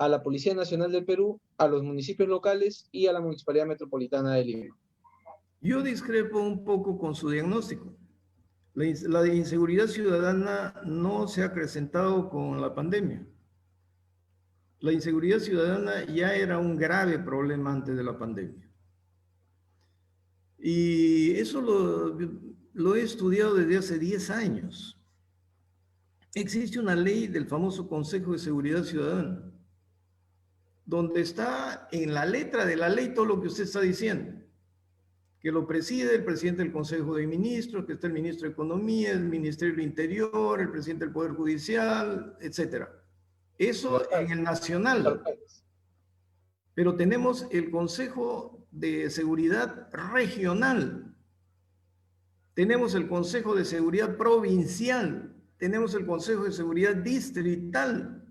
a la Policía Nacional del Perú, a los municipios locales y a la Municipalidad Metropolitana de Lima?
Yo discrepo un poco con su diagnóstico. La inseguridad ciudadana no se ha acrecentado con la pandemia. La inseguridad ciudadana ya era un grave problema antes de la pandemia. Y eso lo he estudiado desde hace 10 años. Existe una ley del famoso Consejo de Seguridad Ciudadana, donde está en la letra de la ley todo lo que usted está diciendo, que lo preside el presidente del Consejo de Ministros, que está el ministro de Economía, el Ministerio del Interior, el presidente del Poder Judicial, etc. Eso en el nacional. Pero tenemos el Consejo de Seguridad Regional, tenemos el Consejo de Seguridad Provincial, tenemos el Consejo de Seguridad Distrital.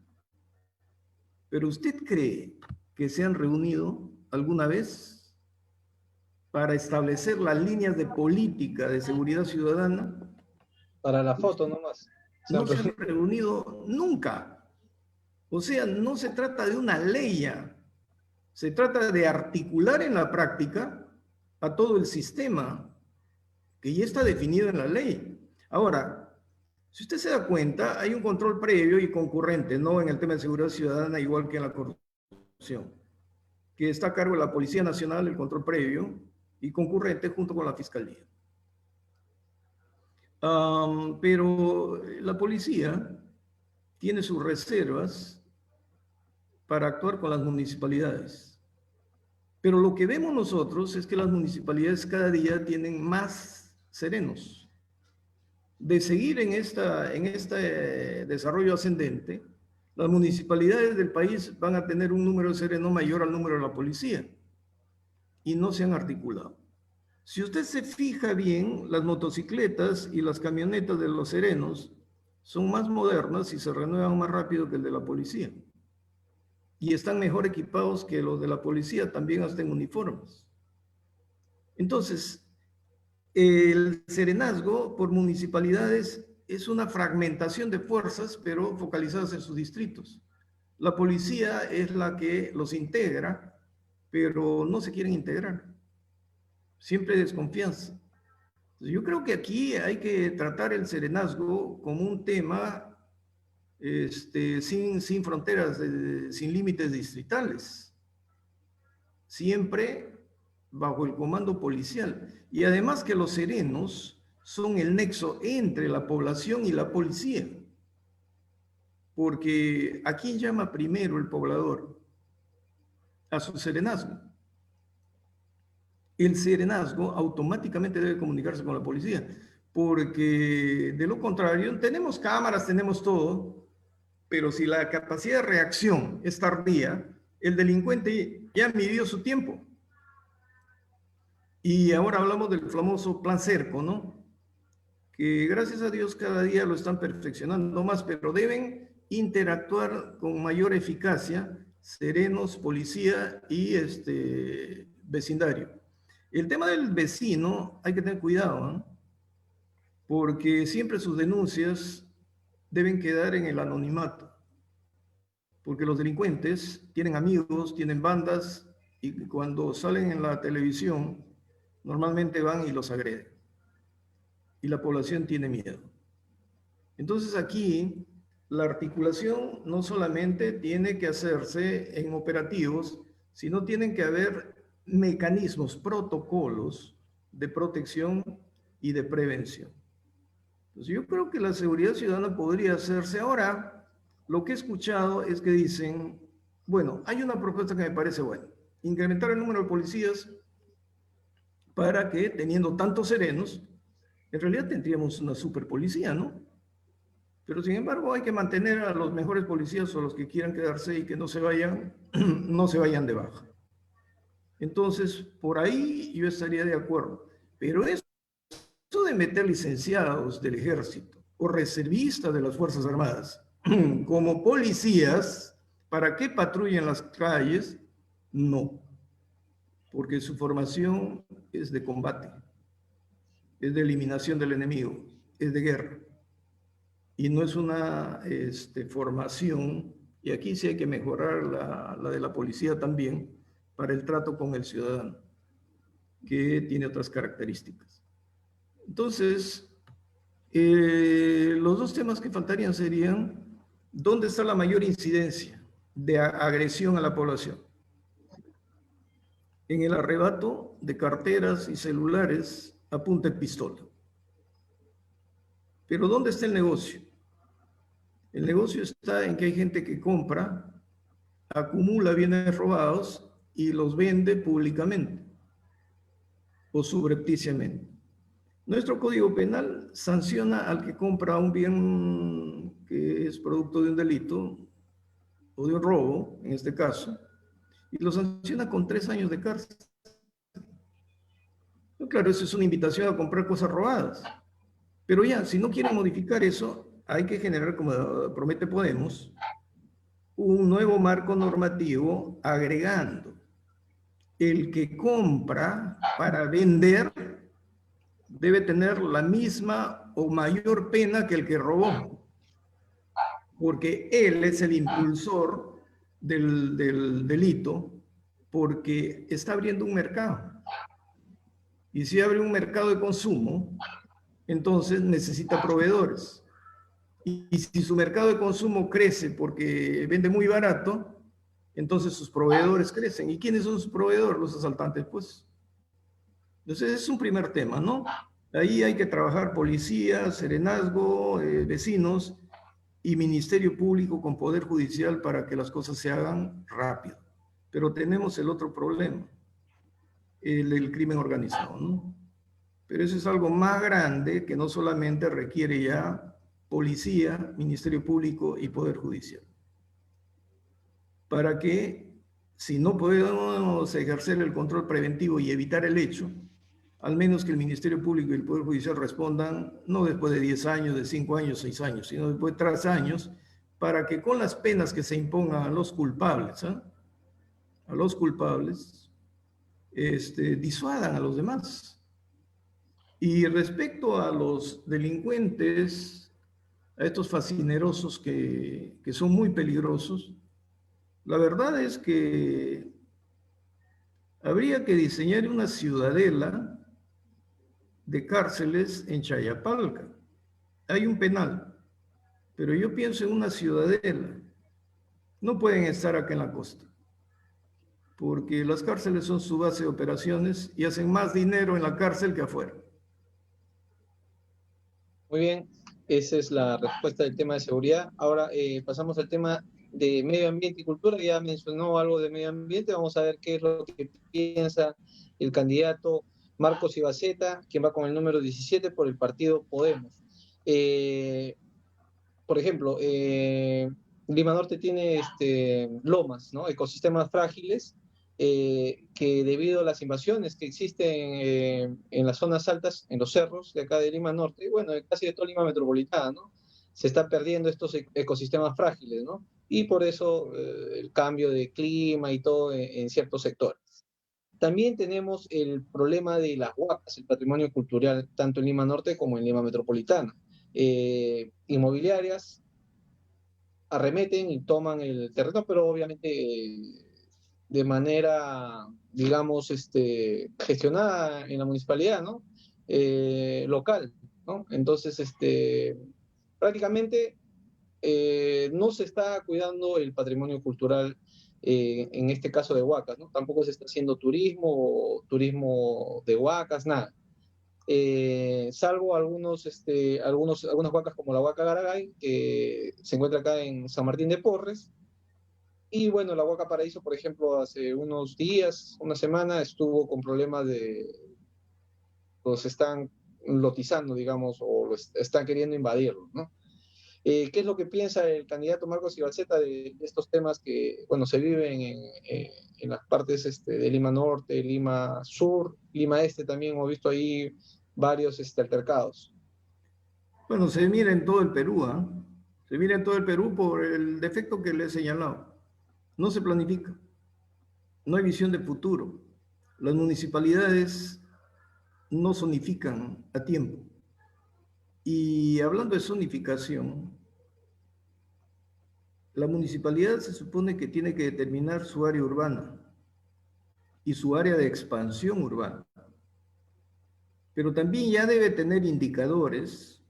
¿Pero usted cree que se han reunido alguna vez para establecer las líneas de política de seguridad ciudadana?
Para la foto nomás.
No se han reunido nunca. O sea, no se trata de una ley ya. Se trata de articular en la práctica a todo el sistema que ya está definido en la ley. Ahora, si usted se da cuenta, hay un control previo y concurrente, ¿no? En el tema de seguridad ciudadana, igual que en la corrupción, que está a cargo de la Policía Nacional, el control previo y concurrente junto con la Fiscalía. Pero la policía tiene sus reservas para actuar con las municipalidades. Pero lo que vemos nosotros es que las municipalidades cada día tienen más serenos. De seguir en este desarrollo ascendente, las municipalidades del país van a tener un número de serenos mayor al número de la policía y no se han articulado. Si usted se fija bien, las motocicletas y las camionetas de los serenos son más modernas y se renuevan más rápido que el de la policía. Y están mejor equipados que los de la policía, también hasta en uniformes. Entonces, el serenazgo por municipalidades es una fragmentación de fuerzas, pero focalizadas en sus distritos. La policía es la que los integra, pero no se quieren integrar. Siempre hay desconfianza. Yo creo que aquí hay que tratar el serenazgo como un tema sin fronteras, sin límites distritales. Siempre bajo el comando policial. Y además que los serenos son el nexo entre la población y la policía. Porque ¿a quién llama primero el poblador? A su serenazgo. El serenazgo automáticamente debe comunicarse con la policía, porque de lo contrario, tenemos cámaras, tenemos todo, pero si la capacidad de reacción es tardía, el delincuente ya midió su tiempo. Y ahora hablamos del famoso Plan Cerco, ¿no? Que gracias a Dios cada día lo están perfeccionando más, pero deben interactuar con mayor eficacia serenos, policía y vecindario. El tema del vecino hay que tener cuidado, ¿no? Porque siempre sus denuncias deben quedar en el anonimato, porque los delincuentes tienen amigos, tienen bandas y cuando salen en la televisión normalmente van y los agreden y la población tiene miedo. Entonces aquí la articulación no solamente tiene que hacerse en operativos, sino tienen que haber mecanismos, protocolos de protección y de prevención. Entonces, yo creo que la seguridad ciudadana podría hacerse. Ahora, lo que he escuchado es que dicen, bueno, hay una propuesta que me parece buena, incrementar el número de policías para que, teniendo tantos serenos, en realidad tendríamos una super policía, ¿no? Pero sin embargo hay que mantener a los mejores policías o los que quieran quedarse y que no se vayan, no se vayan de baja. Entonces, por ahí yo estaría de acuerdo. Pero eso de meter licenciados del ejército o reservistas de las Fuerzas Armadas como policías para que patrullen las calles, no, porque su formación es de combate, es de eliminación del enemigo, es de guerra. Y no es una formación, y aquí sí hay que mejorar la de la policía también, para el trato con el ciudadano, que tiene otras características. Entonces, los dos temas que faltarían serían, ¿dónde está la mayor incidencia de agresión a la población? En el arrebato de carteras y celulares a punta de pistola. Pero ¿dónde está el negocio? El negocio está en que hay gente que compra, acumula bienes robados y los vende públicamente o subrepticiamente. Nuestro Código Penal sanciona al que compra un bien que es producto de un delito o de un robo, en este caso, y lo sanciona con 3 años de cárcel. No, claro, eso es una invitación a comprar cosas robadas. Pero ya, si no quieren modificar eso, hay que generar, como promete Podemos, un nuevo marco normativo agregando el que compra para vender debe tener la misma o mayor pena que el que robó, porque él es el impulsor del delito, porque está abriendo un mercado. Y si abre un mercado de consumo, entonces necesita proveedores. Y si su mercado de consumo crece porque vende muy barato, entonces sus proveedores crecen. ¿Y quiénes son sus proveedores? Los asaltantes, pues. Entonces es un primer tema, ¿no? Ahí hay que trabajar policía, serenazgo, vecinos y Ministerio Público con Poder Judicial para que las cosas se hagan rápido. Pero tenemos el otro problema, el del crimen organizado, ¿no? Pero eso es algo más grande que no solamente requiere ya policía, Ministerio Público y Poder Judicial. Para que, si no podemos ejercer el control preventivo y evitar el hecho, al menos que el Ministerio Público y el Poder Judicial respondan, no después de 10 años, de 5 años, 6 años, sino después de 3 años, para que con las penas que se impongan a los culpables, disuadan a los demás. Y respecto a los delincuentes, a estos fascinerosos que son muy peligrosos, la verdad es que habría que diseñar una ciudadela de cárceles en Chayapalca. Hay un penal, pero yo pienso en una ciudadela. No pueden estar acá en la costa, porque las cárceles son su base de operaciones y hacen más dinero en la cárcel que afuera.
Muy bien, esa es la respuesta del tema de seguridad. Ahora pasamos al tema de medio ambiente y cultura. Ya mencionó algo de medio ambiente. Vamos a ver qué es lo que piensa el candidato Marcos Ibaceta, quien va con el número 17 por el partido Podemos. Por ejemplo, Lima Norte tiene lomas, ¿no? Ecosistemas frágiles que debido a las invasiones que existen en las zonas altas, en los cerros de acá de Lima Norte, y bueno, casi de toda Lima metropolitana, ¿no? Se está perdiendo estos ecosistemas frágiles, ¿no? Y por eso el cambio de clima y todo en ciertos sectores. También tenemos el problema de las huacas, el patrimonio cultural, tanto en Lima Norte como en Lima metropolitana. Inmobiliarias arremeten y toman el terreno, pero obviamente de manera, digamos, gestionada en la municipalidad, ¿no? Local, ¿no? Entonces, prácticamente no se está cuidando el patrimonio cultural, en este caso de Huacas, ¿no? Tampoco se está haciendo turismo de Huacas, nada. Salvo algunas huacas como la Huaca Garagay, que se encuentra acá en San Martín de Porres. Y bueno, la Huaca Paraíso, por ejemplo, hace unos días, una semana, estuvo con problemas los están lotizando, digamos, o están queriendo invadirlo, ¿no? ¿Qué es lo que piensa el candidato Marcos Ibalceta de estos temas que, bueno, se viven en las partes de Lima Norte, Lima Sur, Lima Este también? Hemos visto ahí varios altercados.
Bueno, se mira en todo el Perú, ¿ah? Se mira en todo el Perú por el defecto que le he señalado. No se planifica, no hay visión de futuro. Las municipalidades no zonifican a tiempo. Y hablando de zonificación, la municipalidad se supone que tiene que determinar su área urbana y su área de expansión urbana. Pero también ya debe tener indicadores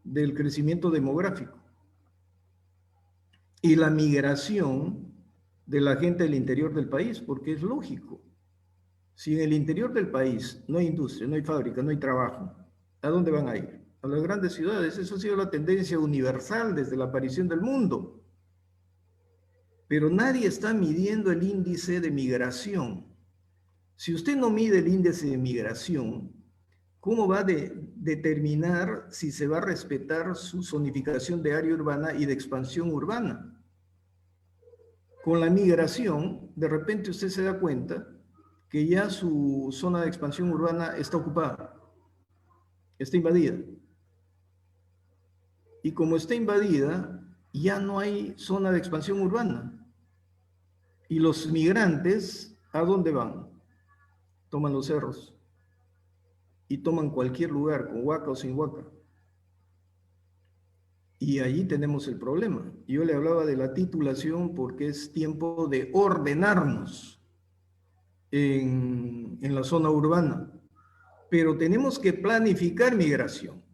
del crecimiento demográfico y la migración de la gente del interior del país, porque es lógico. Si en el interior del país no hay industria, no hay fábrica, no hay trabajo, ¿a dónde van a ir? A las grandes ciudades. Eso ha sido la tendencia universal desde la aparición del mundo. Pero nadie está midiendo el índice de migración. Si usted no mide el índice de migración, ¿cómo va a determinar si se va a respetar su zonificación de área urbana y de expansión urbana? Con la migración, de repente usted se da cuenta que ya su zona de expansión urbana está ocupada, está invadida. Y como está invadida, ya no hay zona de expansión urbana. Y los migrantes, ¿a dónde van? Toman los cerros y toman cualquier lugar, con huaca o sin huaca. Y allí tenemos el problema. Yo le hablaba de la titulación porque es tiempo de ordenarnos en la zona urbana, pero tenemos que planificar migración.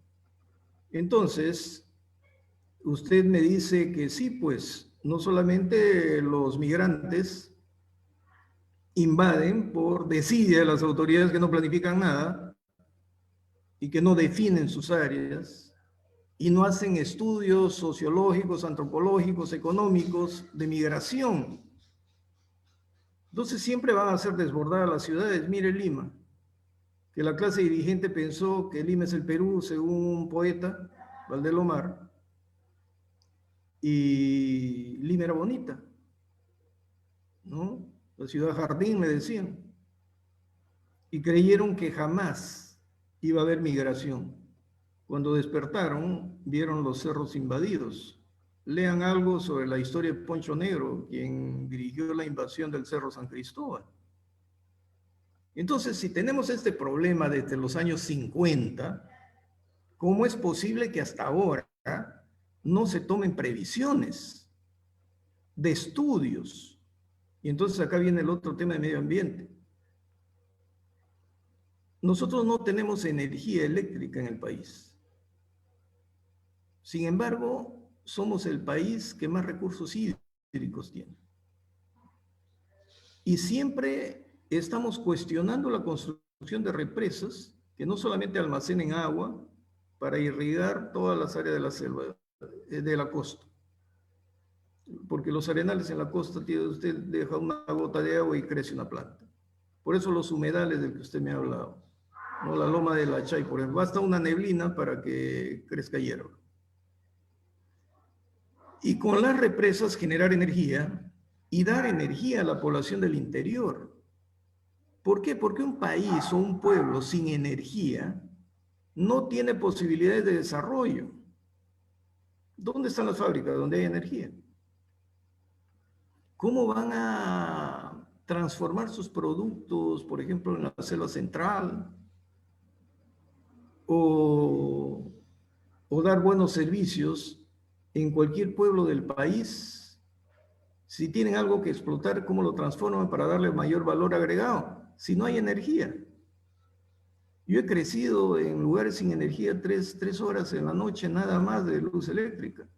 Entonces, usted me dice que sí, pues no solamente los migrantes invaden por desidia de las autoridades que no planifican nada y que no definen sus áreas y no hacen estudios sociológicos, antropológicos, económicos de migración. Entonces siempre van a hacer desbordar a las ciudades. Mire Lima, que la clase dirigente pensó que Lima es el Perú, según un poeta, Valdelomar, y Lima era bonita, ¿no? La ciudad jardín, le decían. Y creyeron que jamás iba a haber migración. Cuando despertaron, vieron los cerros invadidos. Lean algo sobre la historia de Poncho Negro, quien dirigió la invasión del Cerro San Cristóbal. Entonces, si tenemos este problema desde los años 50, ¿cómo es posible que hasta ahora no se tomen previsiones de estudios? Y entonces acá viene el otro tema de medio ambiente. Nosotros no tenemos energía eléctrica en el país. Sin embargo, somos el país que más recursos hídricos tiene. Y siempre estamos cuestionando la construcción de represas que no solamente almacenen agua para irrigar todas las áreas de la selva, de la costa. Porque los arenales en la costa, usted deja una gota de agua y crece una planta. Por eso los humedales del que usted me ha hablado, ¿no? La loma de la Chay, por ejemplo, basta una neblina para que crezca hierba. Y con las represas generar energía y dar energía a la población del interior. ¿Por qué? Porque un país o un pueblo sin energía no tiene posibilidades de desarrollo. ¿Dónde están las fábricas? Donde hay energía. ¿Cómo van a transformar sus productos, por ejemplo, en la selva central? O dar buenos servicios en cualquier pueblo del país. Si tienen algo que explotar, ¿cómo lo transforman para darle mayor valor agregado? Si no hay energía. Yo he crecido en lugares sin energía 3 horas en la noche, nada más de luz eléctrica.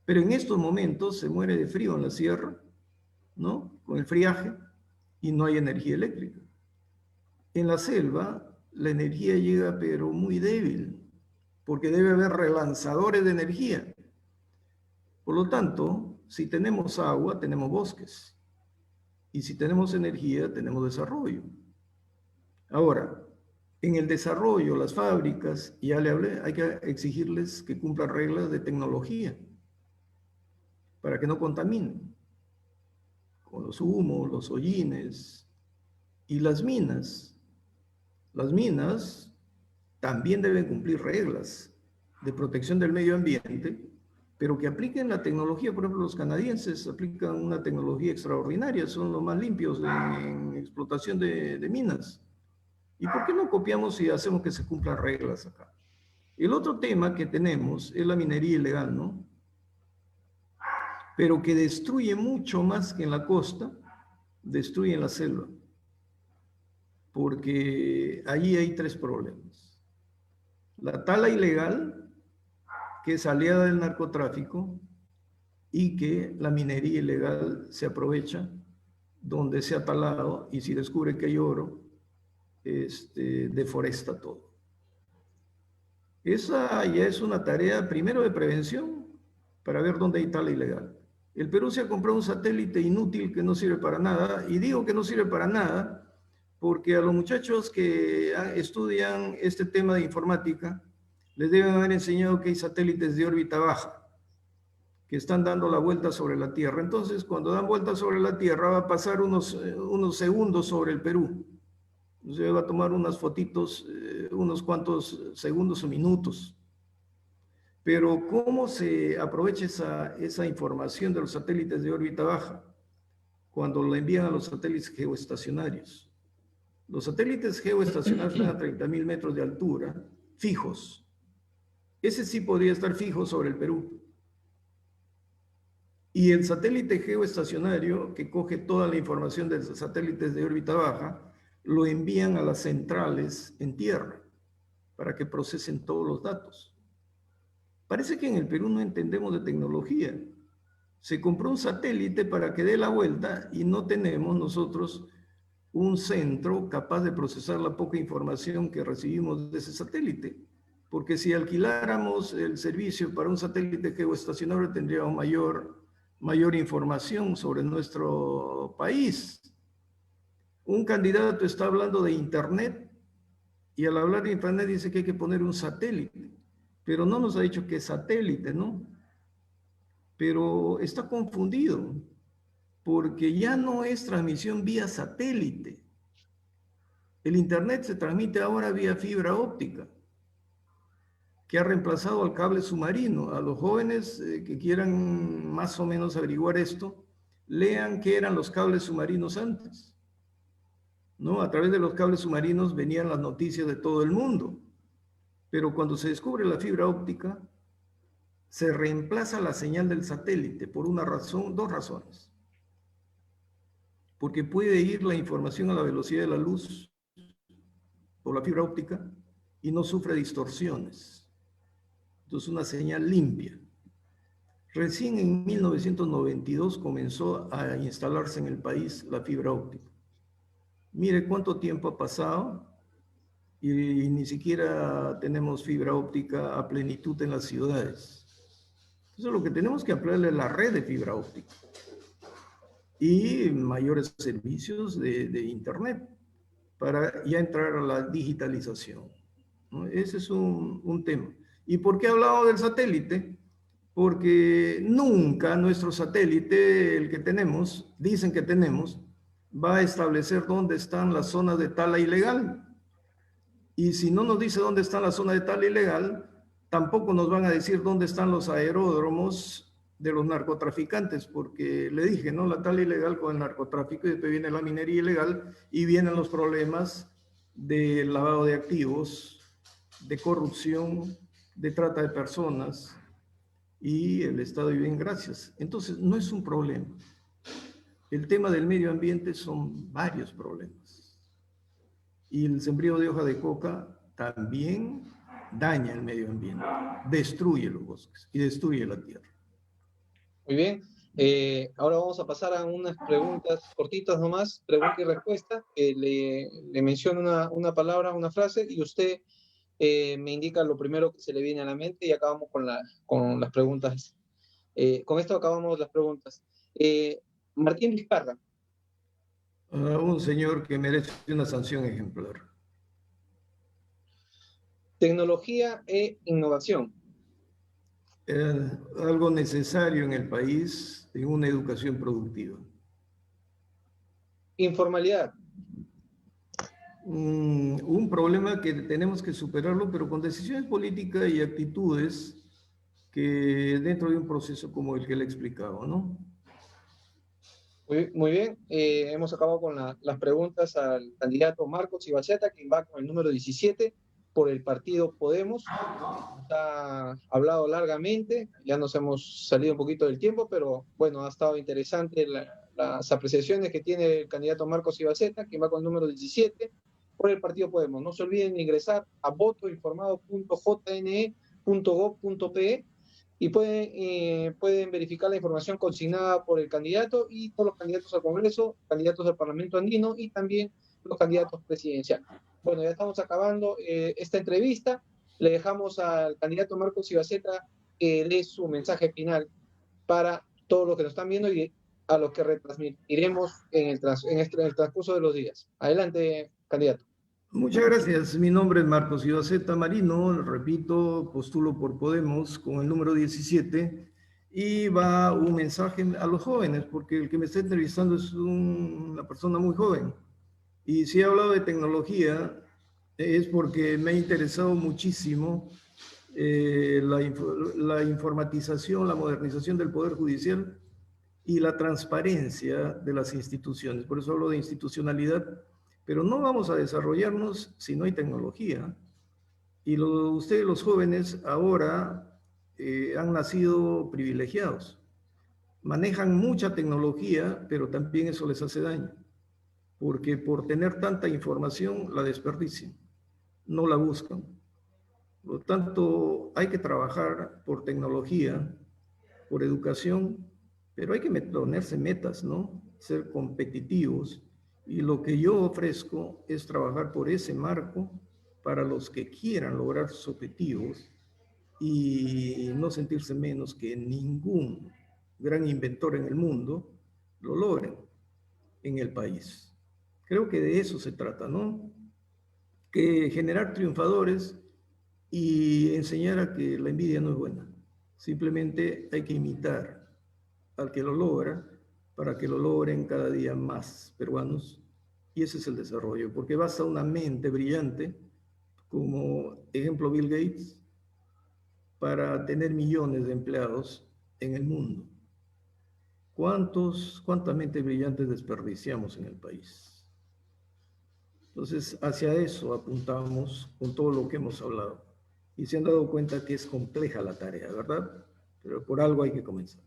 Pero en estos momentos se muere de frío en la sierra, ¿no? Con el friaje, y no hay energía eléctrica. En la selva, la energía llega pero muy débil, porque debe haber relanzadores de energía. Por lo tanto, si tenemos agua, tenemos bosques. Y si tenemos energía, tenemos desarrollo. Ahora, en el desarrollo, las fábricas, ya le hablé, hay que exigirles que cumplan reglas de tecnología para que no contaminen con los humos, los hollines y las minas. Las minas también deben cumplir reglas de protección del medio ambiente, pero que apliquen la tecnología. Por ejemplo, los canadienses aplican una tecnología extraordinaria, son los más limpios en explotación de minas. ¿Y por qué no copiamos y hacemos que se cumplan reglas acá? El otro tema que tenemos es la minería ilegal, ¿no? Pero que destruye mucho más que en la costa, destruye en la selva. Porque allí hay tres problemas. La tala ilegal, que es aliada del narcotráfico, y que la minería ilegal se aprovecha donde se ha talado y si descubre que hay oro, deforesta todo. Esa ya es una tarea primero de prevención para ver dónde hay tala ilegal. El Perú se ha comprado un satélite inútil que no sirve para nada, y digo que no sirve para nada porque a los muchachos que estudian este tema de informática les deben haber enseñado que hay satélites de órbita baja que están dando la vuelta sobre la Tierra. Entonces, cuando dan vuelta sobre la Tierra, va a pasar unos segundos sobre el Perú. Se va a tomar unas fotitos, unos cuantos segundos o minutos. Pero ¿cómo se aprovecha esa información de los satélites de órbita baja? Cuando la envían a los satélites geoestacionarios. Los satélites geoestacionarios están a 30.000 metros de altura, fijos. Ese sí podría estar fijo sobre el Perú. Y el satélite geoestacionario, que coge toda la información de los satélites de órbita baja, lo envían a las centrales en tierra para que procesen todos los datos. Parece que en el Perú no entendemos de tecnología. Se compró un satélite para que dé la vuelta y no tenemos nosotros un centro capaz de procesar la poca información que recibimos de ese satélite. Porque si alquiláramos el servicio para un satélite geoestacionario tendríamos mayor información sobre nuestro país. Un candidato está hablando de Internet y al hablar de Internet dice que hay que poner un satélite, pero no nos ha dicho que es satélite, ¿no? Pero está confundido porque ya no es transmisión vía satélite. El Internet se transmite ahora vía fibra óptica, que ha reemplazado al cable submarino. A los jóvenes que quieran más o menos averiguar esto, lean qué eran los cables submarinos antes, ¿no? A través de los cables submarinos venían las noticias de todo el mundo, pero cuando se descubre la fibra óptica, se reemplaza la señal del satélite por una razón, dos razones. Porque puede ir la información a la velocidad de la luz por la fibra óptica y no sufre distorsiones. Entonces, una señal limpia. Recién en 1992 comenzó a instalarse en el país la fibra óptica. Mire cuánto tiempo ha pasado y ni siquiera tenemos fibra óptica a plenitud en las ciudades. Entonces, lo que tenemos que ampliar es la red de fibra óptica y mayores servicios de Internet para ya entrar a la digitalización, ¿no? Ese es un tema. ¿Y por qué he hablado del satélite? Porque nunca nuestro satélite, el que tenemos, dicen que tenemos, va a establecer dónde están las zonas de tala ilegal. Y si no nos dice dónde están las zonas de tala ilegal, tampoco nos van a decir dónde están los aeródromos de los narcotraficantes, porque le dije, ¿no? La tala ilegal con el narcotráfico, y después viene la minería ilegal y vienen los problemas de lavado de activos, de corrupción, de trata de personas y el estado de bien gracias. Entonces, no es un problema. El tema del medio ambiente son varios problemas. Y el sembrío de hoja de coca también daña el medio ambiente, destruye los bosques y destruye la tierra.
Muy bien. Ahora vamos a pasar a unas preguntas cortitas nomás, pregunta y respuesta. Le menciono una palabra, una frase, y usted me indica lo primero que se le viene a la mente y acabamos con las preguntas. Con esto acabamos las preguntas. Martín Vizcarra,
Un señor que merece una sanción ejemplar.
tecnología e innovación,
Algo necesario en el país, en una educación productiva.
informalidad,
Un problema que tenemos que superarlo, pero con decisiones políticas y actitudes que dentro de un proceso como el que le he explicado, ¿no?
muy bien. Hemos acabado con las preguntas al candidato Marcos Ibacheta, quien va con el número 17 por el partido Podemos. Ha hablado largamente, ya nos hemos salido un poquito del tiempo, pero bueno, ha estado interesante las apreciaciones que tiene el candidato Marcos Ibaceta, quien va con el número 17 por el partido Podemos. No se olviden de ingresar a votoinformado.jne.gov.pe y pueden verificar la información consignada por el candidato y todos los candidatos al Congreso, candidatos al Parlamento Andino y también los candidatos presidenciales. Bueno, ya estamos acabando esta entrevista. Le dejamos al candidato Marcos Ibaceta que dé su mensaje final para todos los que nos están viendo y a los que retransmitiremos en el transcurso de los días. Adelante, candidato.
Muchas gracias. Mi nombre es Marcos Ibaceta Marino, repito, postulo por Podemos con el número 17 y va un mensaje a los jóvenes, porque el que me está entrevistando es una persona muy joven. Y si he hablado de tecnología es porque me ha interesado muchísimo la informatización, la modernización del Poder Judicial y la transparencia de las instituciones. Por eso hablo de institucionalidad, pero no vamos a desarrollarnos si no hay tecnología. Y ustedes, los jóvenes, ahora han nacido privilegiados. Manejan mucha tecnología, pero también eso les hace daño, porque por tener tanta información la desperdician, no la buscan. Por lo tanto, hay que trabajar por tecnología, por educación, pero hay que ponerse metas, ¿no? Ser competitivos. Y lo que yo ofrezco es trabajar por ese marco para los que quieran lograr sus objetivos y no sentirse menos que ningún gran inventor en el mundo lo logren en el país. Creo que de eso se trata, ¿no? Que generar triunfadores y enseñar a que la envidia no es buena. Simplemente hay que imitar al que lo logra para que lo logren cada día más peruanos. Y ese es el desarrollo, porque basta una mente brillante, como ejemplo Bill Gates, para tener millones de empleados en el mundo. ¿Cuántas mentes brillantes desperdiciamos en el país? Entonces, hacia eso apuntamos con todo lo que hemos hablado. Y se han dado cuenta que es compleja la tarea, ¿verdad? Pero por algo hay que comenzar.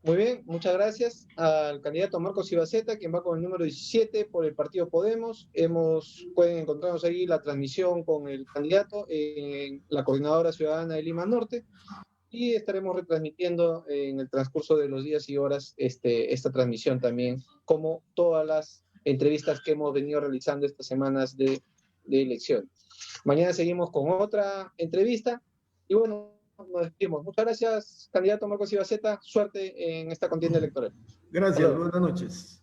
Muy bien, muchas gracias al candidato Marcos Ibaceta, quien va con el número 17 por el partido Podemos. Pueden encontrarnos ahí la transmisión con el candidato en la Coordinadora Ciudadana de Lima Norte y estaremos retransmitiendo en el transcurso de los días y horas esta transmisión también, como todas las entrevistas que hemos venido realizando estas semanas de elección. Mañana seguimos con otra entrevista y bueno, nos despedimos. Muchas gracias, candidato Marcos Ibaceta. Suerte en esta contienda electoral.
Gracias, buenas noches.